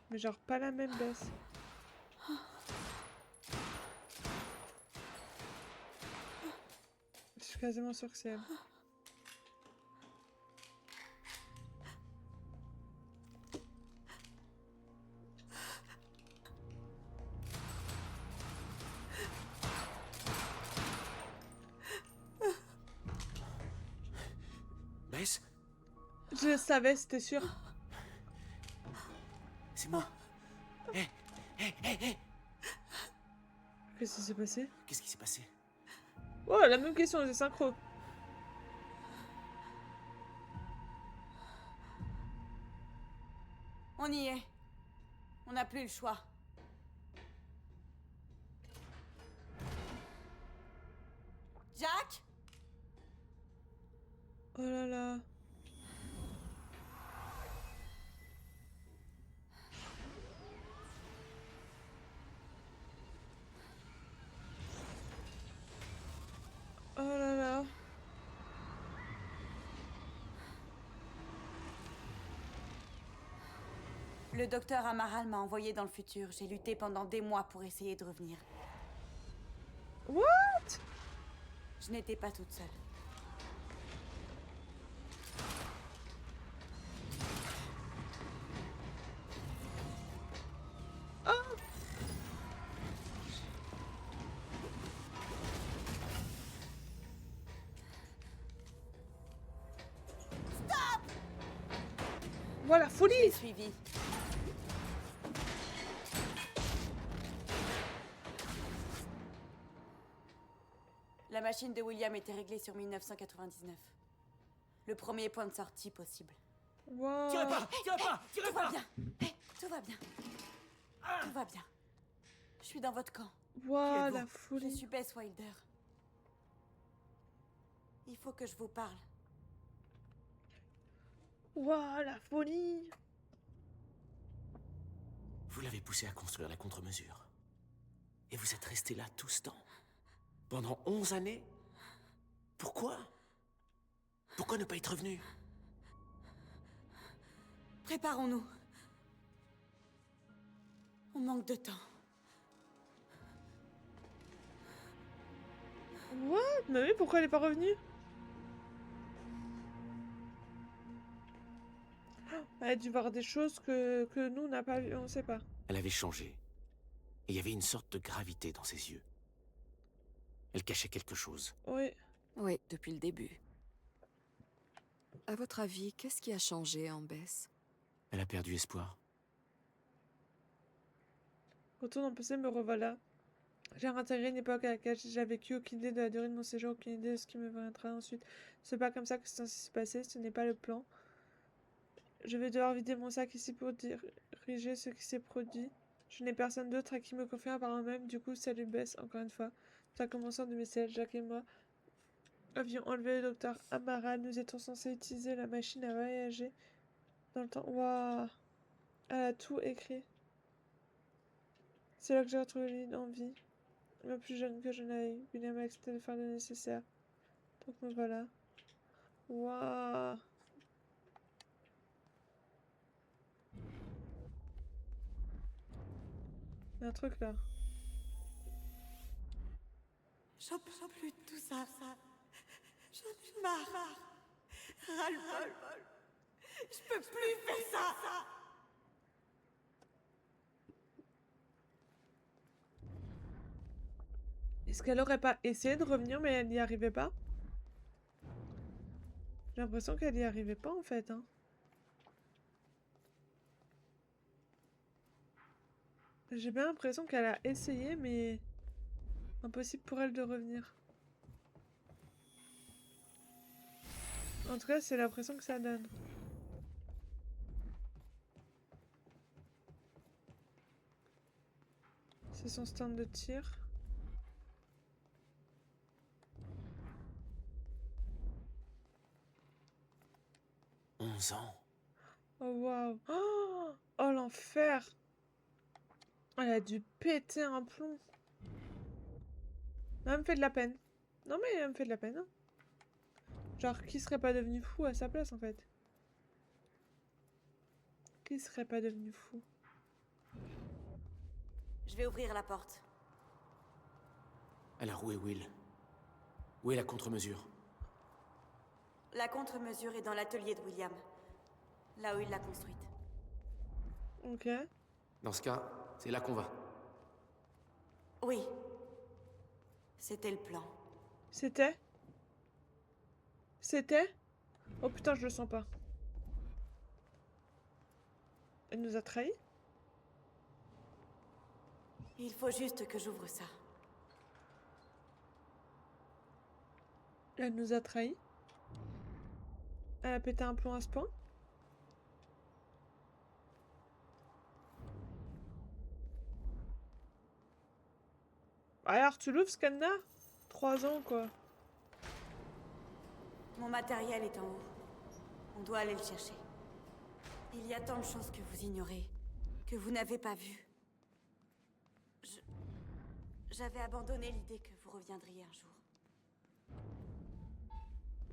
Mais genre, pas la même Bess. Je suis quasiment sûre que c'est elle. Bess, Je le savais, c'était sûr. c'est moi. Hé, hé, hé, hé. Qu'est-ce qui s'est passé? Qu'est-ce qui s'est passé? Oh, la même question, c'est synchro. On y est. On n'a plus le choix. Jack? Oh là là. Oh là là. Le docteur Amaral m'a envoyé dans le futur. J'ai lutté pendant des mois pour essayer de revenir. What? Je n'étais pas toute seule. Oh! Voilà, Je folie! l'ai suivi. La machine de William était réglée sur 1999. Le premier point de sortie possible. Wow. Tirez pas! Tirez pas! Tirez Tout va pas! bien. Tout va bien. Tout va bien. Je suis dans votre camp. Wow, la Je folie. suis Bess Wilder. Il faut que je vous parle. Wow, la folie. Vous l'avez poussé à construire la contre-mesure. Et vous êtes resté là tout ce temps. Pendant 11 années? Pourquoi? Pourquoi ne pas être revenu? Préparons-nous. On manque de temps. What? Mais oui, pourquoi elle est pas revenue? Elle a dû voir des choses que nous, on n'a pas vu, on sait pas. Elle avait changé. Et il y avait une sorte de gravité dans ses yeux. Elle cachait quelque chose. Oui. Oui, depuis le début. À votre avis, qu'est-ce qui a changé en Bess? Elle a perdu espoir. Retourne en passé, me revoilà. J'ai réintégré une époque à laquelle j'ai vécu, aucune idée de la durée de mon séjour, aucune idée de ce qui me viendra ensuite. C'est pas comme ça que c'est censé se passer, ce n'est pas le plan. Je vais devoir vider mon sac ici pour diriger ce qui s'est produit. Je n'ai personne d'autre à qui me confier à part moi-même, du coup, salut Bess, encore une fois. Ça commençant de message, Jack et moi avions enlevé le docteur Amara, nous étions censés utiliser la machine à voyager dans le temps. Waouh! Elle a tout écrit. C'est là que j'ai retrouvé l'île en vie. Le plus jeune que je n'avais eu. William a accepté de faire le nécessaire. Donc me voilà. Waouh! Il y a un truc là. J'en peux plus de tout ça. J'en ai marre. Ras-le-bol. Je peux plus faire ça. Est-ce qu'elle aurait pas essayé de revenir mais elle n'y arrivait pas? J'ai l'impression qu'elle n'y arrivait pas en fait. Hein. J'ai bien l'impression qu'elle a essayé mais impossible pour elle de revenir. En tout cas, c'est l'impression que ça donne. C'est son stand de tir. sang. Oh waouh. Oh l'enfer. Elle a dû péter un plomb. Non, elle me fait de la peine. Non mais elle me fait de la peine. Hein. Genre, qui serait pas devenu fou à sa place en fait? Qui serait pas devenu fou? Je vais ouvrir la porte. Alors où est Will? Où est la contre-mesure? La contre-mesure est dans l'atelier de William. Là où il l'a construite. Ok. Dans ce cas, c'est là qu'on va. Oui. C'était le plan. C'était? C'était? Oh putain, je le sens pas. Elle nous a trahis? Il faut juste que j'ouvre ça. Elle nous a trahis? Elle a pété un plomb à ce point? Alors, tu l'ouvres ce cadenas? 3 ans, quoi. Mon matériel est en haut. On doit aller le chercher. Il y a tant de choses que vous ignorez, que vous n'avez pas vues. J'avais abandonné l'idée que vous reviendriez un jour.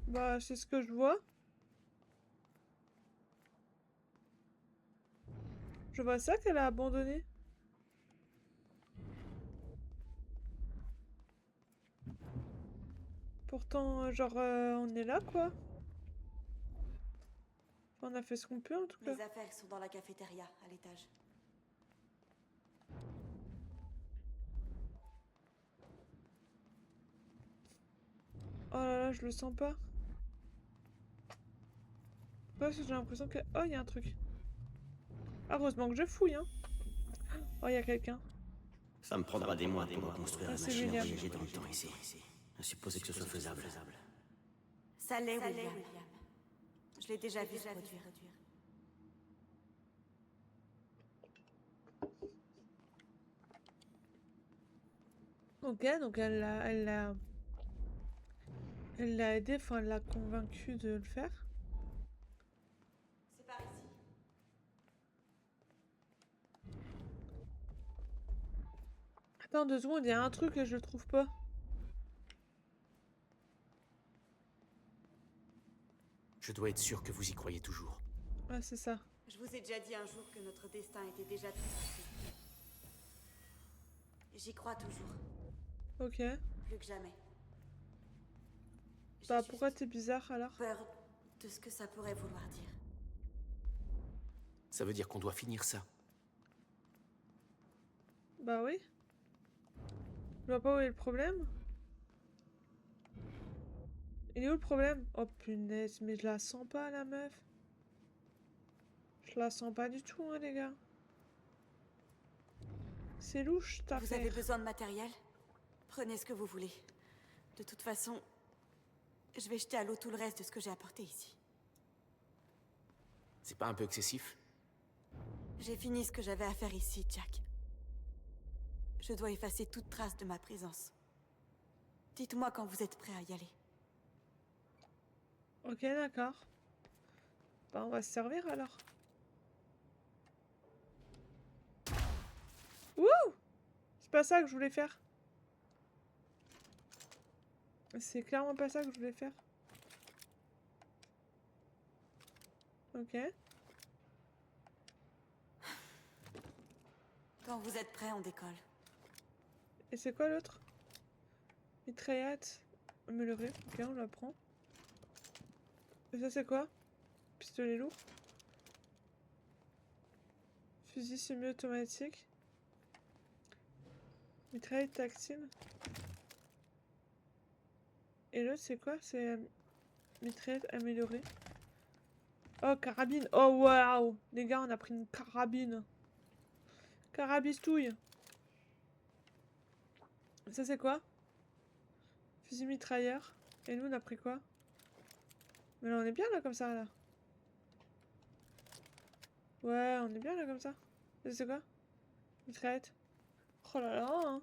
Bah, c'est ce que je vois. Je vois ça qu'elle a abandonné. Pourtant, genre, on est là, quoi. On a fait ce qu'on peut, en tout cas. Mes affaires sont dans la cafétéria, à l'étage. Oh là là, je le sens pas. Parce que j'ai l'impression que... Oh, il y a un truc. Ah, heureusement que je fouille, hein. Oh, il y a quelqu'un. Ça me prendra des mois pour construire Ah, la c'est machine à William. voyager dans le temps ici. À supposer que ce soit faisable. Ça l'est, William. Je l'ai déjà vu se produire. Ok, donc elle l'a aidé, enfin, elle l'a convaincu de le faire. C'est par ici. Attends 2 secondes, il y a un truc que je trouve pas. Je dois être sûr que vous y croyez toujours. Ah, c'est ça. Je vous ai déjà dit un jour que notre destin était déjà tracé. J'y crois toujours, Ok. plus que jamais. J'ai Bah, juste pourquoi t'es bizarre, alors? peur de ce que ça pourrait vouloir dire. Ça veut dire qu'on doit finir ça. Bah oui. Je vois pas où est le problème. Il est où le problème? Oh punaise, mais je la sens pas, la meuf. Je la sens pas du tout, hein, les gars. C'est louche, ta Vous avez besoin de matériel? Prenez ce que vous voulez. De toute façon, je vais jeter à l'eau tout le reste de ce que j'ai apporté ici. C'est pas un peu excessif? J'ai fini ce que j'avais à faire ici, Jack. Je dois effacer toute trace de ma présence. Dites-moi quand vous êtes prêt à y aller. Ok, d'accord. Bah, on va se servir, alors. Wouh! C'est pas ça que je voulais faire. C'est clairement pas ça que je voulais faire. Ok. Quand vous êtes prêt, on décolle. Et c'est quoi l'autre? Mitraillette. Améliorée. Ok, on la prend. Et ça, c'est quoi? Pistolet lourd. Fusil semi-automatique. Mitraillette tactile. Et l'autre, c'est quoi? C'est mitraillette améliorée. Oh, carabine. Oh, waouh! Les gars, on a pris une carabine. Carabistouille. Ça, c'est quoi? Fusil mitrailleur. Et nous, on a pris quoi? Mais là, on est bien, là, comme ça, là. Ouais, on est bien, là, comme ça. Ça, c'est quoi? Mitraillette. Oh là là, hein.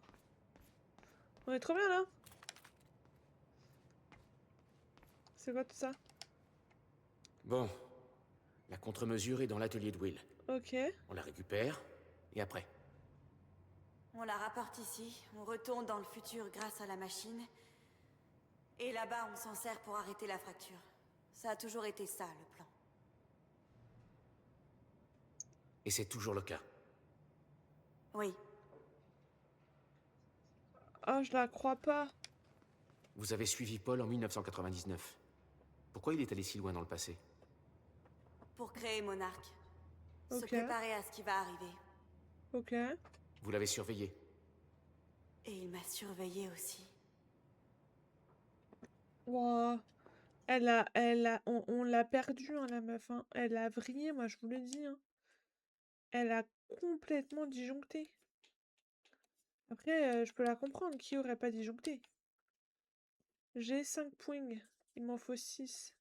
On est trop bien, là. C'est quoi, tout ça? Bon. La contre-mesure est dans l'atelier de Will. Ok. On la récupère, et après? On la rapporte ici, on retourne dans le futur grâce à la machine. Et là-bas, on s'en sert pour arrêter la fracture. Ça a toujours été ça, le plan. Et c'est toujours le cas. Oui. Ah, je la crois pas. Vous avez suivi Paul en 1999. Pourquoi il est allé si loin dans le passé? Pour créer Monarque. Se Ok. préparer à ce qui va arriver. Ok. Vous l'avez surveillé. Et il m'a surveillé aussi. Wow. On l'a perdue, hein, la meuf, hein. Elle a vrillé, moi, je vous le dis, hein. Elle a complètement disjoncté. Après, je peux la comprendre. Qui aurait pas disjoncté? J'ai 5 points. Il m'en faut 6.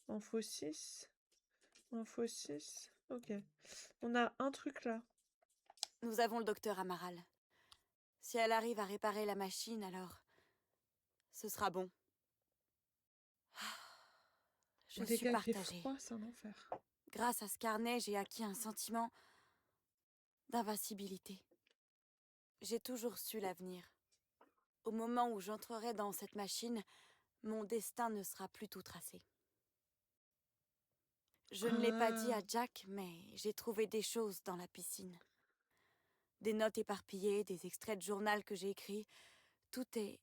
Il m'en faut 6. Il m'en faut 6. Ok. On a un truc là. Nous avons le docteur Amaral. Si elle arrive à réparer la machine, alors... ce sera bon. Je Les suis gars, il fait partagée. froid, c'est un enfer. Grâce à ce carnet, j'ai acquis un sentiment d'invincibilité. J'ai toujours su l'avenir. Au moment où j'entrerai dans cette machine, mon destin ne sera plus tout tracé. Je ne l'ai pas dit Ah. à Jack, mais j'ai trouvé des choses dans la piscine. Des notes éparpillées, des extraits de journal que j'ai écrits. Tout est...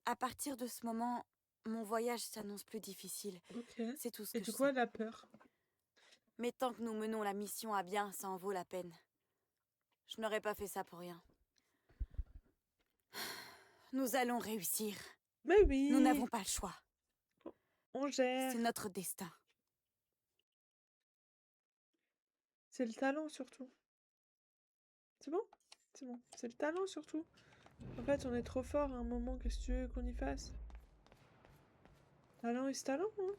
À partir de ce moment, mon voyage s'annonce plus difficile. Ok. C'est tout ce Et que du je coup, sais. elle a peur. Mais tant que nous menons la mission à bien, ça en vaut la peine. Je n'aurais pas fait ça pour rien. Nous allons réussir. Mais oui. Nous n'avons pas le choix. On gère. C'est notre destin. C'est le talent surtout. C'est bon? C'est bon. C'est le talent surtout. En fait, on est trop fort à un moment. Qu'est-ce que tu veux qu'on y fasse? Talent et talent, hein.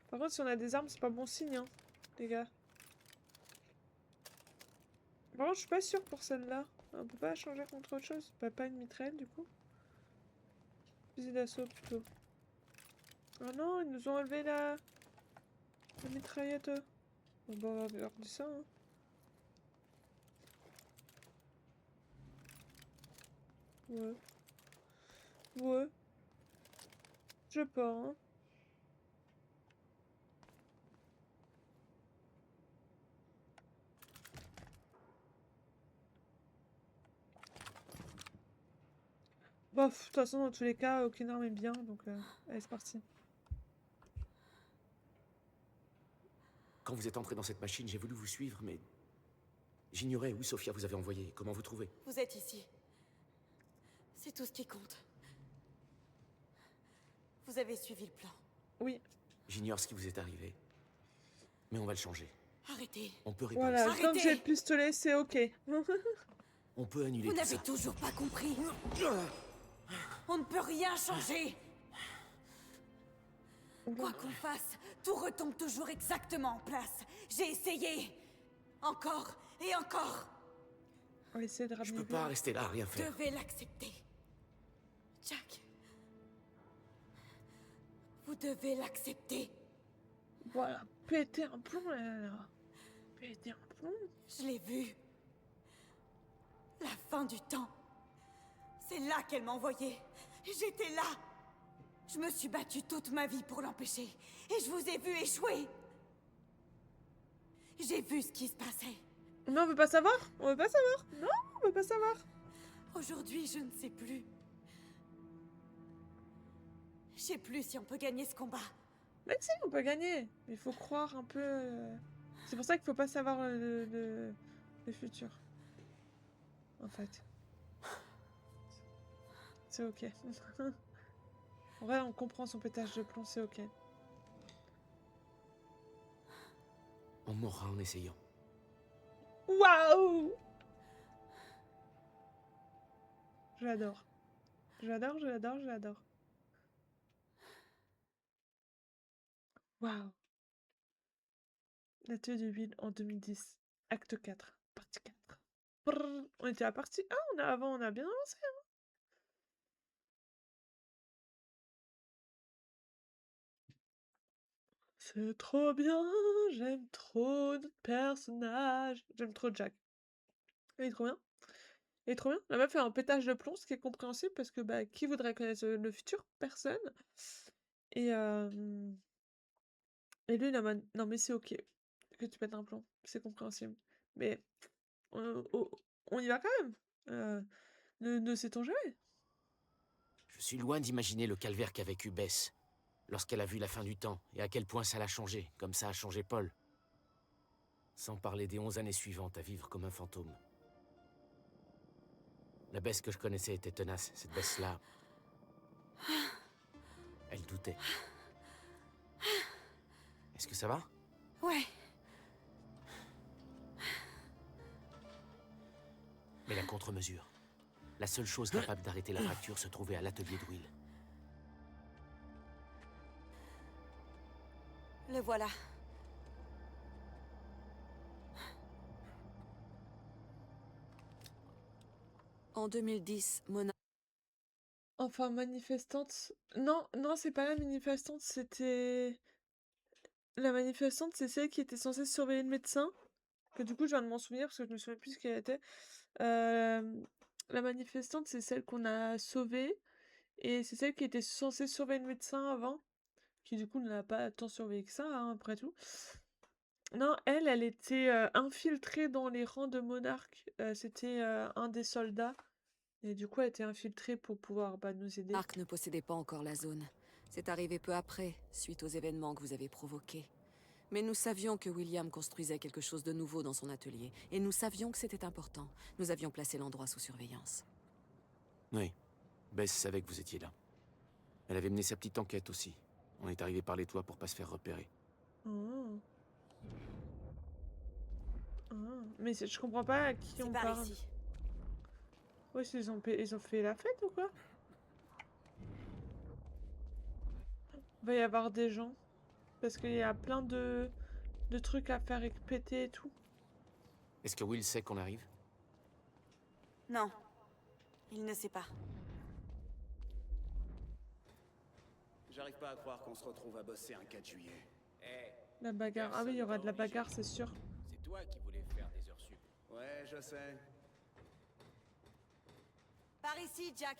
Par contre, si on a des armes, c'est pas bon signe, hein, les gars. Par contre, je suis pas sûre pour celle-là. On peut pas changer contre autre chose. Bah, pas une mitraille, du coup. Fusil d'assaut, plutôt. Ah non, ils nous ont enlevé la mitraillette. Bon, bah, on va garder ça, hein. Ouais. Ouais. Je sais pas, hein. Bof, de toute façon, dans tous les cas, aucune arme est bien, donc allez, c'est parti. Quand vous êtes entré dans cette machine, j'ai voulu vous suivre, mais... j'ignorais où Sophia vous avait envoyé et comment vous trouvez. Vous êtes ici. C'est tout ce qui compte. Vous avez suivi le plan. Oui, J'ignore ce qui vous est arrivé. Mais on va le changer. Arrêtez. On peut réparer voilà, ça. tant que j'ai le Arrêtez. pistolet, c'est ok. On peut annuler Vous tout n'avez ça. toujours pas compris. On ne peut rien changer. Quoi qu'on fasse, tout retombe toujours exactement en place. J'ai essayé. Encore et encore. On va essayer de Je ramener peux pas rester là à rien Vous faire. devez l'accepter. Jack. Vous devez l'accepter. Voilà, péter un plomb, là. Péter un plomb. Je l'ai vu. La fin du temps. C'est là qu'elle m'a envoyé. J'étais là. Je me suis battue toute ma vie pour l'empêcher. Et je vous ai vu échouer. J'ai vu ce qui se passait. Mais on veut pas savoir. On veut pas savoir. Non, on veut pas savoir. Aujourd'hui, je ne sais plus. Je sais plus si on peut gagner ce combat. Mais si, on peut gagner. Il faut croire un peu. C'est pour ça qu'il faut pas savoir le futur. En fait. C'est ok. En vrai, on comprend son pétage de plomb, c'est ok. On mourra en essayant. Waouh! Je l'adore. Je l'adore, je l'adore, je l'adore. Waouh! L'atelier de Will en 2010. Acte 4. Partie 4. Brrr, on était à la partie 1, on a bien avancé. Hein. C'est trop bien, j'aime trop notre personnage. J'aime trop Jack. Il est trop bien. Il est trop bien. La meuf fait un pétage de plomb, ce qui est compréhensible parce que bah, qui voudrait connaître le futur? Personne. Et, et lui, il a non mais c'est ok que tu pètes un plomb, c'est compréhensible. Mais on, on y va quand même. Ne sait-on jamais? Je suis loin d'imaginer le calvaire qu'a vécu Bess lorsqu'elle a vu la fin du temps et à quel point ça l'a changé, comme ça a changé Paul. Sans parler des 11 années suivantes à vivre comme un fantôme. La Bess que je connaissais était tenace, cette Bess-là. Elle doutait. Est-ce que ça va? Ouais. Mais la contre-mesure. La seule chose capable d'arrêter la fracture se trouvait à l'atelier de Will. Le voilà. En 2010, Mona Enfin, manifestante. Non, non, c'est pas la manifestante, c'était. La manifestante, c'est celle qui était censée surveiller le médecin. Que du coup, je viens de m'en souvenir parce que je me souviens plus ce qu'elle était. La manifestante, c'est celle qu'on a sauvée. Et c'est celle qui était censée surveiller le médecin avant. Qui du coup ne l'a pas tant surveillé que ça, hein, après tout. Non, elle était infiltrée dans les rangs de Monarque. C'était un des soldats. Et du coup, elle était infiltrée pour pouvoir bah, nous aider. Ark ne possédait pas encore la zone. C'est arrivé peu après, suite aux événements que vous avez provoqués. Mais nous savions que William construisait quelque chose de nouveau dans son atelier. Et nous savions que c'était important. Nous avions placé l'endroit sous surveillance. Oui, Bess savait que vous étiez là. Elle avait mené sa petite enquête aussi. On est arrivé par les toits pour pas se faire repérer. Oh. Ah. Mais je comprends pas à qui C'est on par parle. ici. Ouais, ils ont fait la fête ou quoi? Il va y avoir des gens. Parce qu'il y a plein de trucs à faire péter et tout. Est-ce que Will sait qu'on arrive? Non. Il ne sait pas. J'arrive pas à croire qu'on se retrouve à bosser un 4 juillet. La bagarre. Ah oui, il y aura de la bagarre, c'est sûr. C'est toi qui voulais faire des heures sup. Ouais, je sais. Par ici, Jack.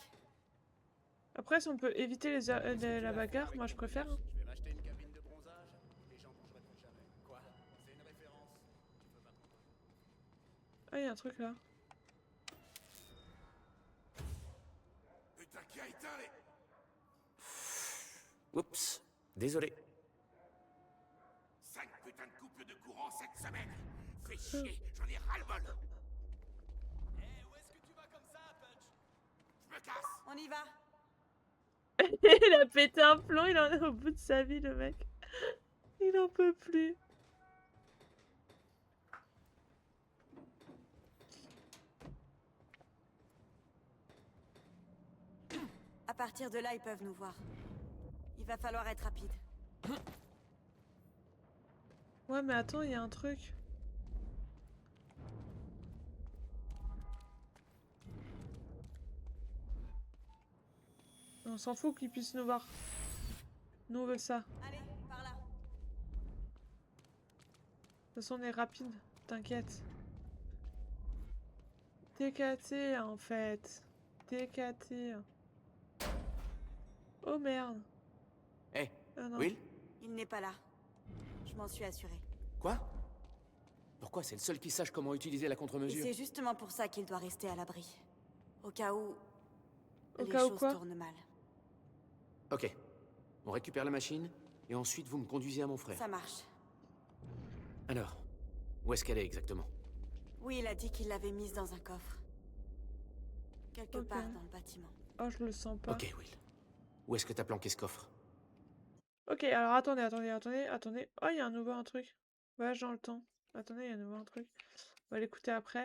Après, si on peut éviter la bagarre, moi je préfère. Hein. Je vais m'acheter une cabine de bronzage. Les gens ne répondent jamais. Quoi? C'est une référence. Tu peux pas comprendre. Ah, il y a un truc là. Putain, qui a éteint les... Oups, désolé. 5 putains de couples de courant cette semaine. Fais chier, j'en ai ras-le-bol. Où est-ce que tu vas comme ça, Punch? Je me casse. On y va. Il a pété un plomb, il en est au bout de sa vie, le mec. Il en peut plus. À partir de là, ils peuvent nous voir. Il va falloir être rapide. Ouais, mais attends, il y a un truc. On s'en fout qu'ils puissent nous voir. Nous, on veut ça. Allez, par là. De toute façon, on est rapide. T'inquiète. TKT, en fait. TKT. Oh merde. Hé, Ah non. Will? Il n'est pas là. Je m'en suis assurée. Quoi? Pourquoi? C'est le seul qui sache comment utiliser la Et contre-mesure. c'est justement pour ça qu'il doit rester à l'abri. Au cas où... Au les cas où choses quoi? tournent mal. Ok. On récupère la machine, et ensuite vous me conduisez à mon frère. Ça marche. Alors, où est-ce qu'elle est exactement? Oui, il a dit qu'il l'avait mise dans un coffre. Quelque Ok. part dans le bâtiment. Oh, je le sens pas. Ok, Will. Où est-ce que t'as planqué ce coffre? Ok, alors attendez. Oh, il y a un nouveau un truc. Voyage dans le temps. Attendez, il y a un nouveau un truc. On va l'écouter après.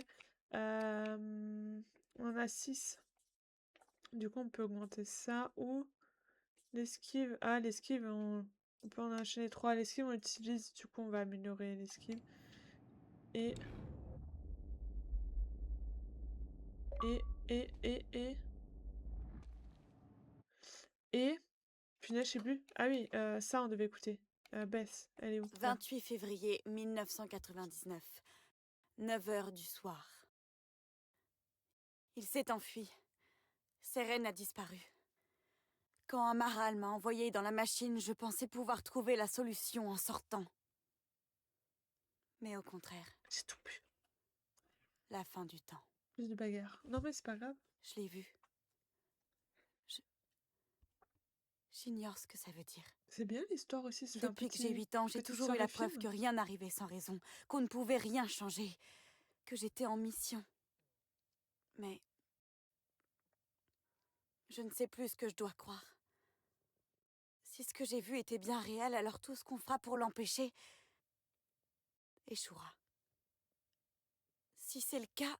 On en a 6. Du coup, on peut augmenter ça. Ou l'esquive. Ah, l'esquive, on peut en enchaîner 3. L'esquive, on l'utilise. Du coup, on va améliorer l'esquive. Et... Et... Punaise, je sais plus. Ah oui, ça, on devait écouter. Bess, elle est où? 28 février 1999. 9 heures du soir. Il s'est enfui. Seren a disparu. Quand Amaral m'a envoyé dans la machine, je pensais pouvoir trouver la solution en sortant. Mais au contraire, J'ai tout pu. la fin du temps. Plus de bagarre. Non mais c'est pas grave. Je l'ai vu. J'ignore ce que ça veut dire. C'est bien l'histoire aussi, ça fait un Depuis que petit- j'ai 8 ans, j'ai petite toujours eu la soirée preuve film. que rien n'arrivait sans raison, qu'on ne pouvait rien changer, que j'étais en mission. Mais je ne sais plus ce que je dois croire. Si ce que j'ai vu était bien réel, alors tout ce qu'on fera pour l'empêcher échouera. Si c'est le cas,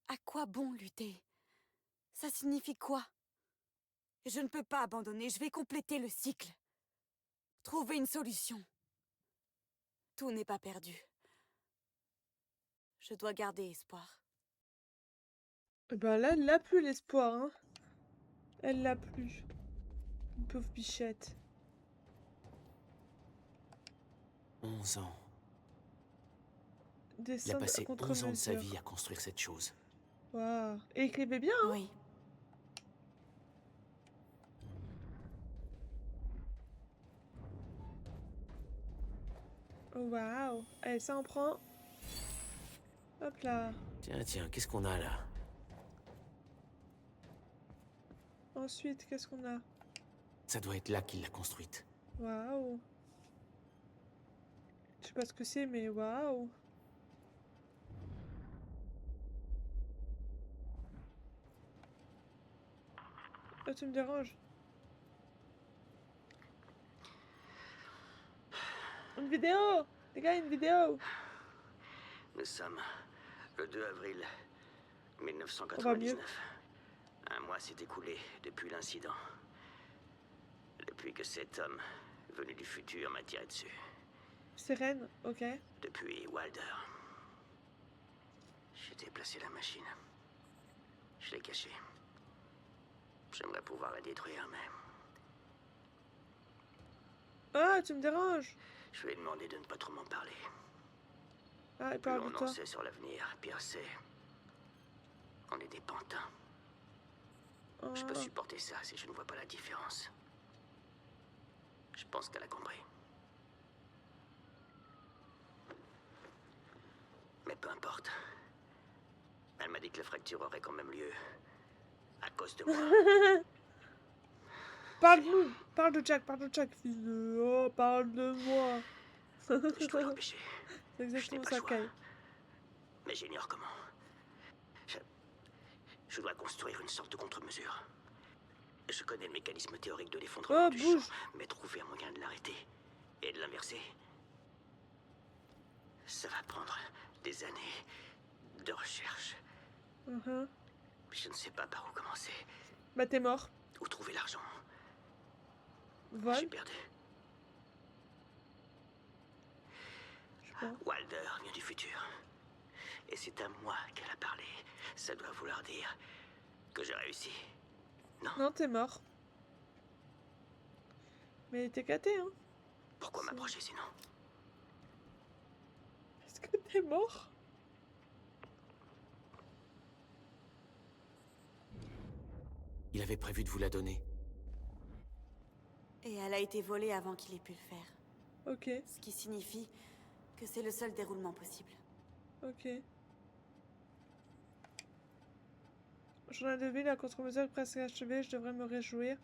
à quoi bon lutter? Ça signifie quoi? Je ne peux pas abandonner, je vais compléter le cycle. Trouver une solution. Tout n'est pas perdu. Je dois garder espoir. Eh ben là, elle l'a plus l'espoir, hein. Elle l'a plus. Une pauvre bichette. 11 ans. Il a Descendre passé contre 11 ans de sa mesure. vie à construire cette chose. Waouh. Et écrivait bien, hein. Oui. Oh, waouh. Allez, ça en prend. Hop là. Tiens, qu'est-ce qu'on a là? Ensuite, qu'est-ce qu'on a? Ça doit être là qu'il l'a construite. Waouh. Je sais pas ce que c'est, mais waouh. Oh, tu me déranges. Une vidéo! Les gars, une vidéo! Nous sommes le 2 avril On va mieux. 1999. Un mois s'est écoulé depuis l'incident. Depuis que cet homme venu du futur m'a tiré dessus. Seren, ok. Depuis Wilder. J'ai déplacé la machine. Je l'ai cachée. J'aimerais pouvoir la détruire, mais Ah, tu me déranges! je lui ai demandé de ne pas trop m'en parler. Ah, il Plus parle de on en toi. sait sur l'avenir, pire c'est. On est des pantins. Je peux Ah. supporter ça si je ne vois pas la différence. Je pense qu'elle a compris. Mais peu importe. Elle m'a dit que la fracture aurait quand même lieu. À cause de moi. Parle-nous! Parle de Jack, fils de... Oh, parle de moi! Je dois l'empêcher. C'est Je n'ai exactement pas ça, le choix. Kai. Mais j'ignore comment. Je dois construire une sorte de contre-mesure. Je connais le mécanisme théorique de l'effondrement Oh, du bouge! champ, mais trouver un moyen de l'arrêter et de l'inverser, ça va prendre des années de recherche. Mhm. Je ne sais pas par où commencer. Bah, t'es mort. Où trouver l'argent. Vol? J'ai perdu. Je sais pas. Wilder vient du futur. Et c'est à moi qu'elle a parlé. Ça doit vouloir dire que j'ai réussi. Non, t'es mort. Mais t'es caté, hein? Pourquoi C'est- m'approcher sinon? Est-ce que t'es mort? Il avait prévu de vous la donner. Et elle a été volée avant qu'il ait pu le faire. Ok, Ce qui signifie que c'est le seul déroulement possible. ok. Journal de vie, la contre-mesure est presque achevée, je devrais me réjouir.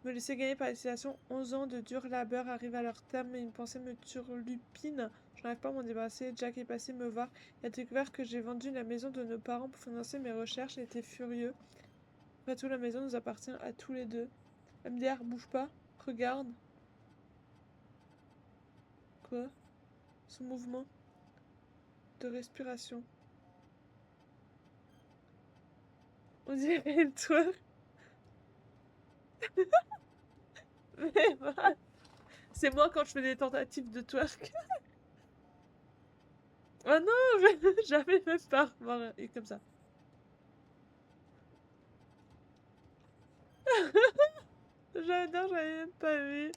Me laisser gagner par l'excitation, 11 ans de dur labeur arrivent à leur terme, mais une pensée me turlupine. Je n'arrive pas à m'en débarrasser. Jack est passé me voir. Il a découvert que j'ai vendu la maison de nos parents pour financer mes recherches et était furieux. Après tout, la maison nous appartient à tous les deux. MDR, bouge pas. Regarde. Quoi? Son mouvement de respiration. On dirait une toile. Mais voilà. C'est moi quand je fais des tentatives de twerk. Oh non, j'avais même pas remarqué comme ça. J'adore, j'avais même pas vu.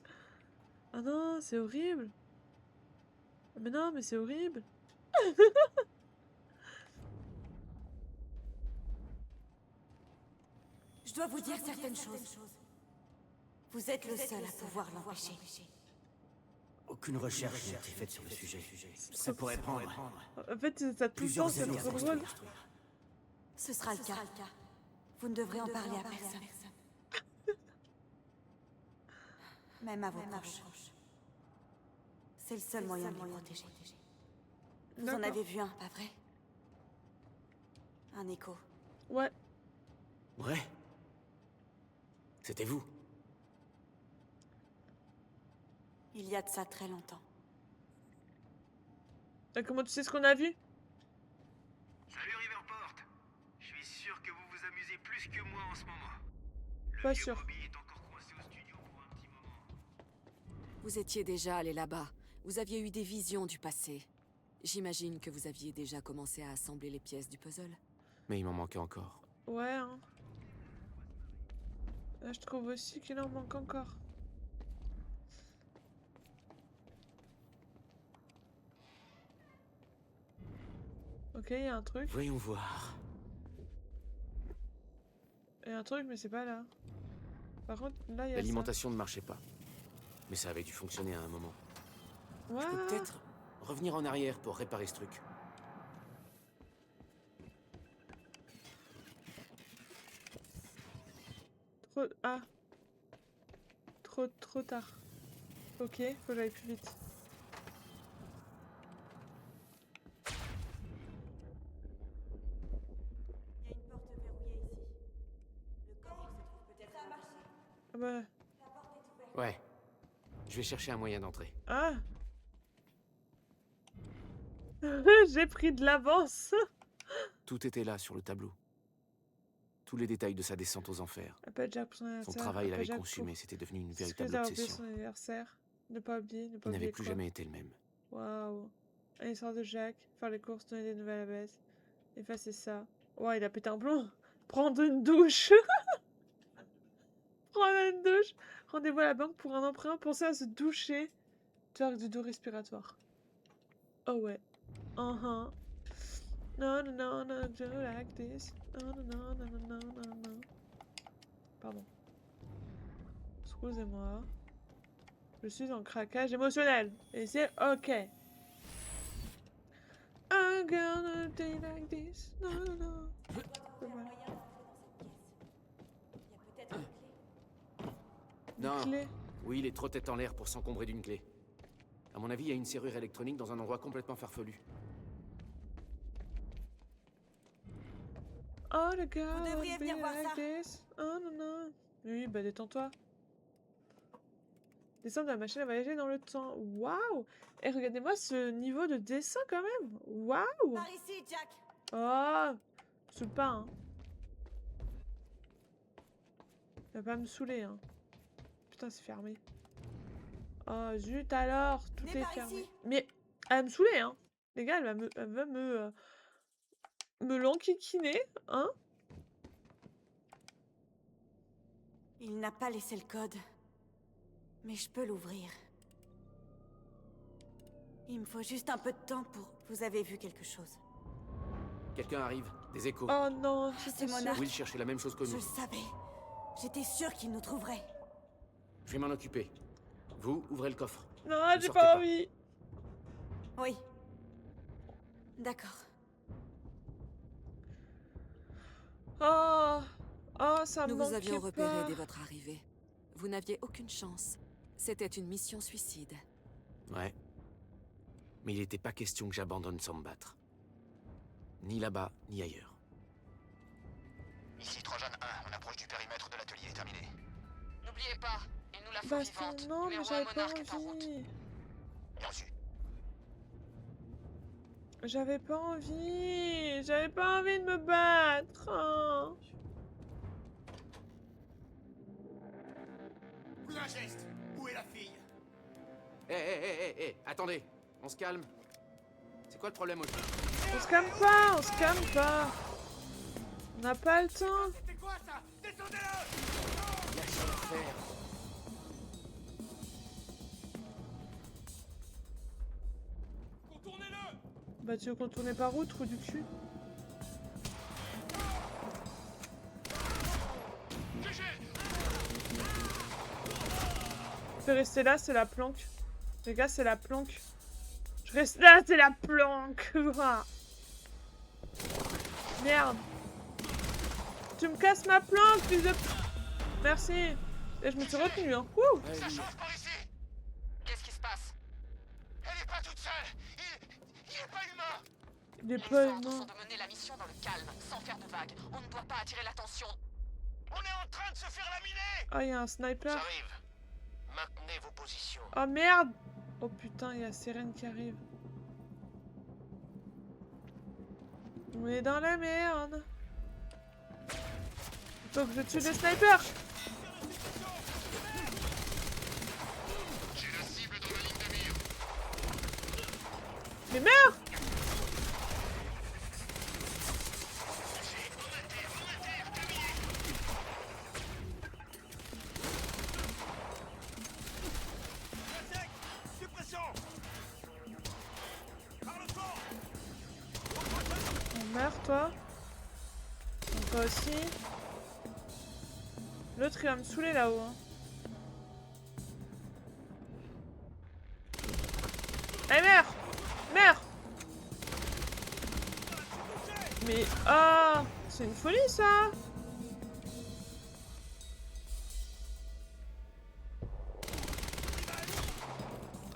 Oh Ah non, c'est horrible. Mais non, mais c'est horrible. Je dois vous dire certaines choses. Vous êtes le seul à pouvoir l'empêcher. Aucune recherche n'a été faite sur le sujet. Ça pourrait prendre En fait, ça tout le temps, plusieurs c'est années à trop drôle. construire. Ce sera le cas. Vous ne devrez en parler à personne. Même à vos proches. C'est le seul moyen de les protéger. Vous en D'accord. avez vu un, pas vrai? Un écho. Ouais. Ouais. C'était vous. Il y a de ça très longtemps. Et comment tu sais ce qu'on a vu? Salut Riverport. Je suis sûr que vous vous amusez plus que moi en ce moment. Le Pas vieux sûr. Bobby est encore coincé au studio pour un petit moment. Vous étiez déjà allé là-bas. Vous aviez eu des visions du passé. J'imagine que vous aviez déjà commencé à assembler les pièces du puzzle. Mais il m'en manquait encore. Ouais, hein. Là, je trouve aussi qu'il en manque encore. Ok, il y a un truc. Voyons voir. Il y a un truc, mais c'est pas là. Par contre, là, il y a ça. L'alimentation ne marchait pas. Mais ça avait dû fonctionner à un moment. Ouais. Je peux peut-être revenir en arrière pour réparer ce truc. Ah. Trop tard. Ok, faut que j'aille plus vite. Il y a une porte verrouillée ici. Le coffre se trouve peut-être. Ça a marché. Ah bah. La porte est ouverte. Ouais. Je vais chercher un moyen d'entrer. Ah. J'ai pris de l'avance. Tout était là sur le tableau. Tous les détails de sa descente aux enfers. Appelle Jack pour son Son anniversaire. travail appelle l'avait Jack consumé, pour c'était devenu une s'excuser véritable d'avoir oublié obsession. son anniversaire. Ne pas oublier, ne pas Il oublier n'avait plus quoi. jamais été le même. Waouh. L'histoire de Jack, faire les courses, donner des nouvelles à Bess. Effacer ça. Ouais, il a pété un plomb. Prendre une douche. Prendre une douche. Rendez-vous à la banque pour un emprunt. Pensez à se doucher. Faire du dos respiratoire. Oh ouais. Non, non, non, do like this. Non, non, non, non, non, non, non. Pardon. Excusez-moi. Je suis en craquage émotionnel. Et c'est ok. I'm gonna do like this. Non, non, non. Il y a moyen d'entrer dans cette pièce. Il y a peut-être une clé. Non. Clé. Oui, il est trop tête en l'air pour s'encombrer d'une clé. À mon avis, il y a une serrure électronique dans un endroit complètement farfelu. Oh le gars. Vous devriez venir voir ça. Oh non, non. Oui, bah détends-toi. Descendre de la machine à voyager dans le temps. Waouh. Et regardez-moi ce niveau de dessin quand même. Waouh. Par ici, Jack. Oh. Je saoule pas, hein. Ça va pas me saouler, hein. Putain, c'est fermé. Oh, zut alors. Tout Venez est par fermé. ici. Mais elle va me saouler, hein. Les gars, elle va me l'enquiquiner, hein. Il n'a pas laissé le code. Mais je peux l'ouvrir. Il me faut juste un peu de temps pour... Vous avez vu quelque chose? Quelqu'un arrive, des échos. Oh non, C'est j'étais sûre. Monarque. Will cherchait la même chose que Je nous. le savais. J'étais sûre qu'il nous trouverait. Je vais m'en occuper. Vous, ouvrez le coffre. Non, Ne j'ai sortez pas pas. envie. Oui. D'accord. Oh, oh, ça me Nous vous avions manquait repéré pas. dès votre arrivée. Vous n'aviez aucune chance. C'était une mission suicide. Ouais. Mais il n'était pas question que j'abandonne sans me battre. Ni là-bas, ni ailleurs. Ici Trojan 1, on approche du périmètre de l'atelier, terminé. N'oubliez pas, il nous la faut Baston, vivante. non, mais Numéro j'avais 1 pas Monarque est en route. envie. Bien reçu. J'avais pas envie. J'avais pas envie de me battre. Oh. Vous un geste. Où est la fille? Attendez, on se calme. C'est quoi le problème aussi? On se calme pas, on se calme pas. On n'a pas le temps. C'était quoi ça? Descendez-le! Lâchez l'affaire. Bah tu veux contourner par où, trou du cul? Je vais rester là, c'est la planque. Les gars, c'est la planque. Je reste là, c'est la planque. Merde. Tu me casses ma planque, fils de... Merci. Et je me suis retenue, hein. Wouh. Ça chauffe par ici. Qu'est-ce qui se passe? Elle est pas toute seule. Il est pas humain. Il est Les pas ordres humain. sont de mener la mission dans le calme, sans faire de vagues. On ne doit pas attirer l'attention. On est en train de se faire laminer. Ah, il y a un sniper. J'arrive. Maintenez vos positions. Oh merde. Oh putain, il y a Sérène qui arrive. On est dans la merde. Faut que je tue le sniper. J'ai la cible dans la ligne de mire. Mais meurs. Suppression. Par le fond. On meurt, toi. Toi aussi. L'autre, il va me saouler là-haut. Hein. Allez, meurs. Meurs. Mais... Ah, c'est une folie, ça.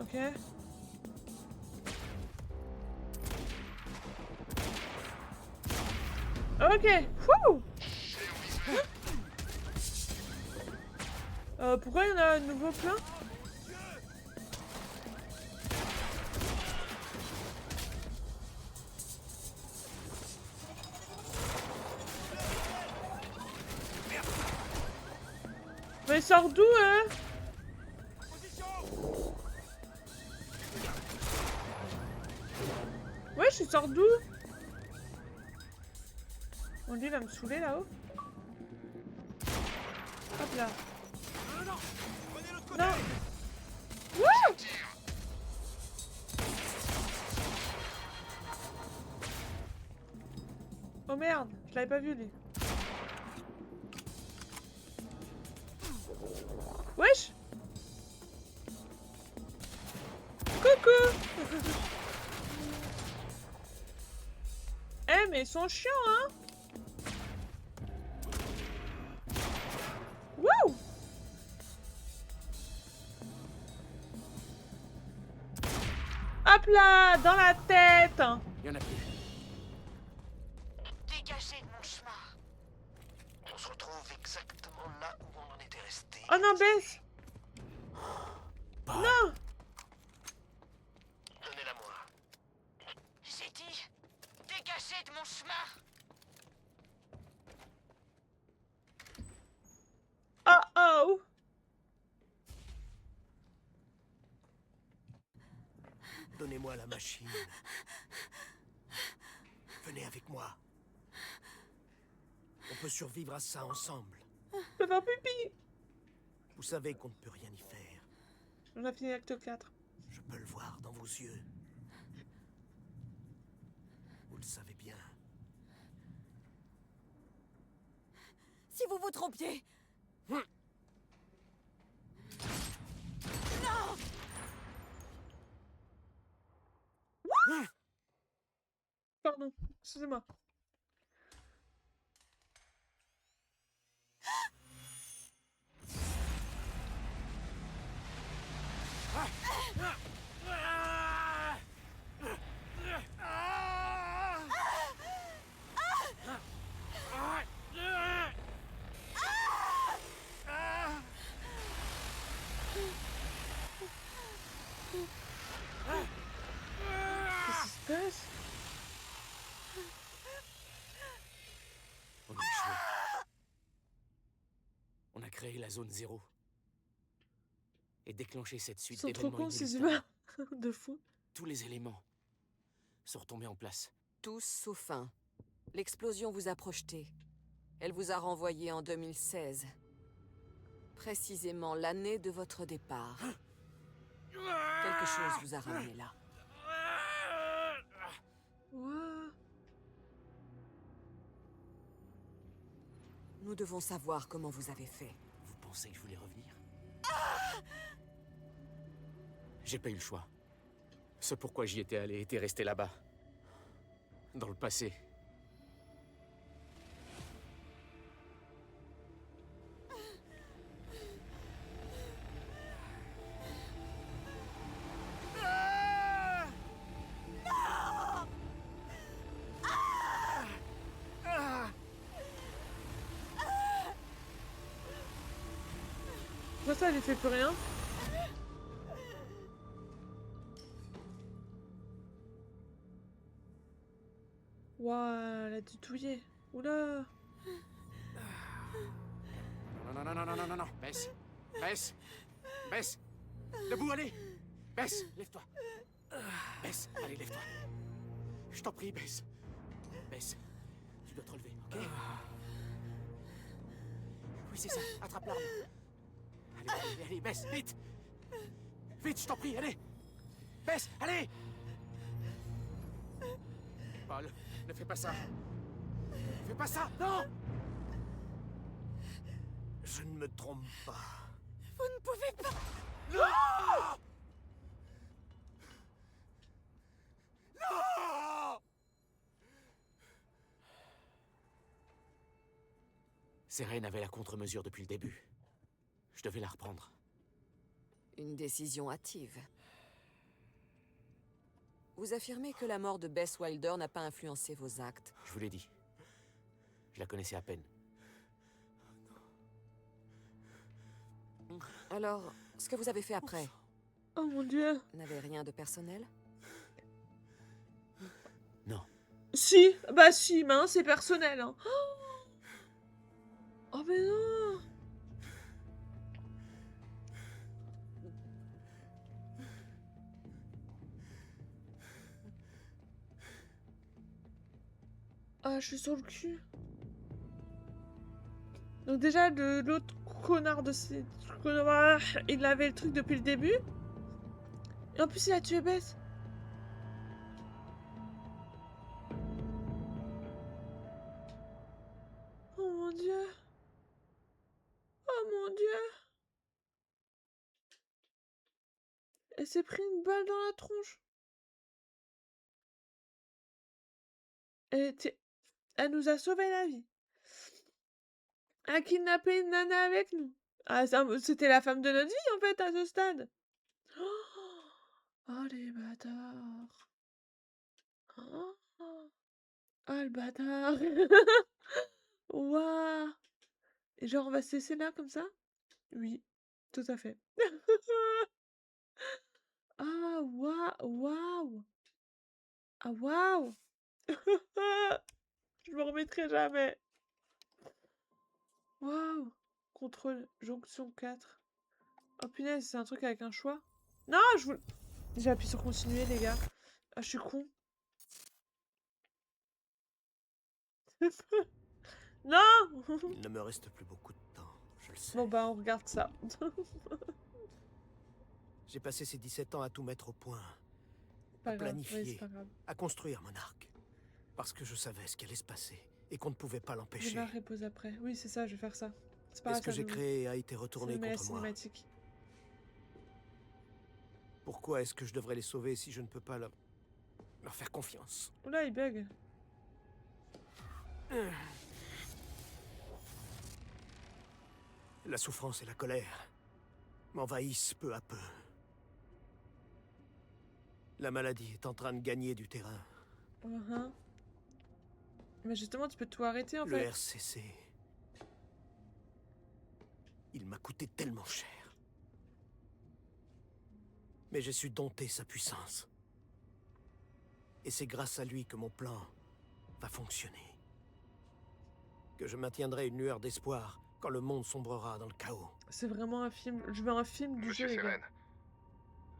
Ok. Ok. Wouh. Pourquoi il y en a un nouveau plein? Mais il sort d'où, hein? Ouais, je sors d'où? On lui va me saouler là-haut. Hop là. Non. Wouh! Oh merde, je l'avais pas vu lui. Wesh! Coucou! Eh mais ils sont chiants, hein? Wouh! Hop là, dans la tête. Il y en a plus. Dégagez de mon chemin. On se retrouve exactement là où on en était resté. Oh non, baisse. Bah, Non. Donnez-la moi. J'ai dit, dégagez de mon chemin. Oh oh. Donnez-moi la machine. Venez avec moi. On peut survivre à ça ensemble. Je peux faire pipi. Vous savez qu'on ne peut rien y faire. On a fini l'acte 4. Je peux le voir dans vos yeux. Vous le savez bien. Si vous vous trompiez. Pardon, excusez-moi. Qu'est-ce qui se passe? on a échoué. On a créé la zone 0. Et déclenché cette Ils suite sont trop d'événements cons ces inéluctables. humains. De fou. Tous les éléments sont retombés en place. Tous sauf un. L'explosion vous a projeté. Elle vous a renvoyé en 2016. Précisément l'année de votre départ. Quelque chose vous a ramené là. Ouah. Nous devons savoir comment vous avez fait. Vous pensez que je voulais revenir? J'ai pas eu le choix. Ce pourquoi j'y étais allé était resté là-bas. Dans le passé. Pourquoi ça, elle fait plus rien? Ouah, elle a titouillé. Oula. Non, non, non, non, non, non, non, non. Baisse. Baisse. Baisse. Debout, allez. Baisse. Lève-toi. Baisse. Allez, lève-toi. Je t'en prie, baisse. Baisse. Tu dois te relever, ok? Oui, c'est ça. Attrape l'arme. Allez, allez, allez, baisse, vite. Vite, je t'en prie, allez. Baisse, allez. Paul, ne fais pas ça. Ne fais pas ça, non. Je ne me trompe pas. Vous ne pouvez pas... Non! Non! Seren avait la contre-mesure depuis le début. Je devais la reprendre. Une décision hâtive. Vous affirmez que la mort de Bess Wilder n'a pas influencé vos actes. Je vous l'ai dit. Je la connaissais à peine. Alors, ce que vous avez fait après, Oh mon dieu. n'avait rien de personnel? Non. Si, bah si, mais hein, c'est personnel. Hein. Oh mais non. Ah, je suis sur le cul. Donc déjà, l'autre connard de ces... il avait le truc depuis le début. Et en plus, il a tué Bess. Oh mon dieu. Oh mon dieu. Elle s'est pris une balle dans la tronche. Elle nous a sauvé la vie. Elle a kidnappé une nana avec nous. Ah, c'était la femme de notre vie, en fait, à ce stade. Oh, les bâtards. Oh, le bâtard. Waouh. Et genre, on va se laisser là, comme ça? Oui, tout à fait. Ah, waouh, waouh. Ah, waouh. Je me remettrai jamais. Waouh. Contrôle, jonction 4. Oh punaise, c'est un truc avec un choix. Non, j'ai appuyé sur continuer, les gars. Ah, je suis con. Non. Il ne me reste plus beaucoup de temps, je le sais. Bon bah, on regarde ça. J'ai passé ces 17 ans à tout mettre au point, Pas à grave, planifier, oui, c'est pas grave. à construire mon arc. Parce que je savais ce qui allait se passer et qu'on ne pouvait pas Je l'empêcher. vais repose après. Oui, c'est ça, je vais faire ça. C'est pas Et ce grave, que ça j'ai nous- créé a été ça retourné nous met la contre moi. cinématique. Pourquoi est-ce que je devrais les sauver si je ne peux pas leur faire confiance? Oula, il bug. La souffrance et la colère m'envahissent peu à peu. La maladie est en train de gagner du terrain. Mais justement, tu peux tout arrêter, en Le fait. RCC... Il m'a coûté tellement cher. Mais j'ai su dompter sa puissance. Et c'est grâce à lui que mon plan va fonctionner. Que je maintiendrai une lueur d'espoir quand le monde sombrera dans le chaos. C'est vraiment un film. Je veux un film du Monsieur jeu, les gars. Seren,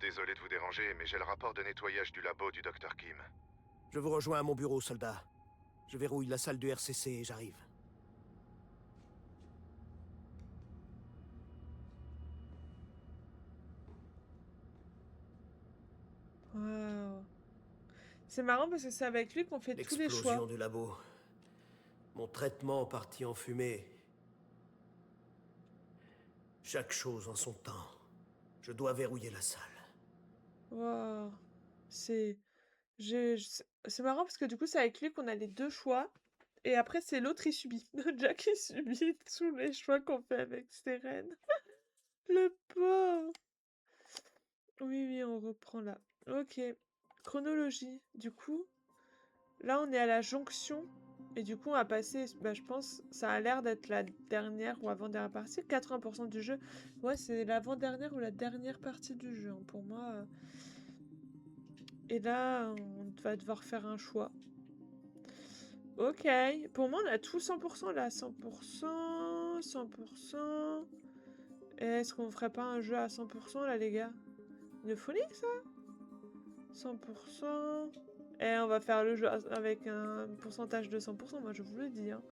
désolé de vous déranger, mais j'ai le rapport de nettoyage du labo du Dr Kim. Je vous rejoins à mon bureau, soldat. Je verrouille la salle du RCC et j'arrive. Waouh. C'est marrant parce que c'est avec lui qu'on fait tous les choix. L'explosion du labo. Mon traitement parti en fumée. Chaque chose en son temps. Je dois verrouiller la salle. Waouh. C'est... C'est marrant parce que du coup, c'est avec lui qu'on a les deux choix. Et après, c'est l'autre, il subit. Jack, il subit tous les choix qu'on fait avec Seren. Le pauvre. Oui, oui, on reprend là. Ok. Chronologie. Du coup, là, on est à la jonction. Et du coup, on va passer... Bah, je pense, ça a l'air d'être la dernière ou avant-dernière partie. 80% du jeu. Ouais, c'est l'avant-dernière ou la dernière partie du jeu, hein, pour moi. Et là, on va devoir faire un choix. Ok. Pour moi, on a tout 100% là. 100%, 100%. Est-ce qu'on ferait pas un jeu à 100% là, les gars? Une folie, ça? 100%. Et on va faire le jeu avec un pourcentage de 100%, moi je vous le dis. Hein.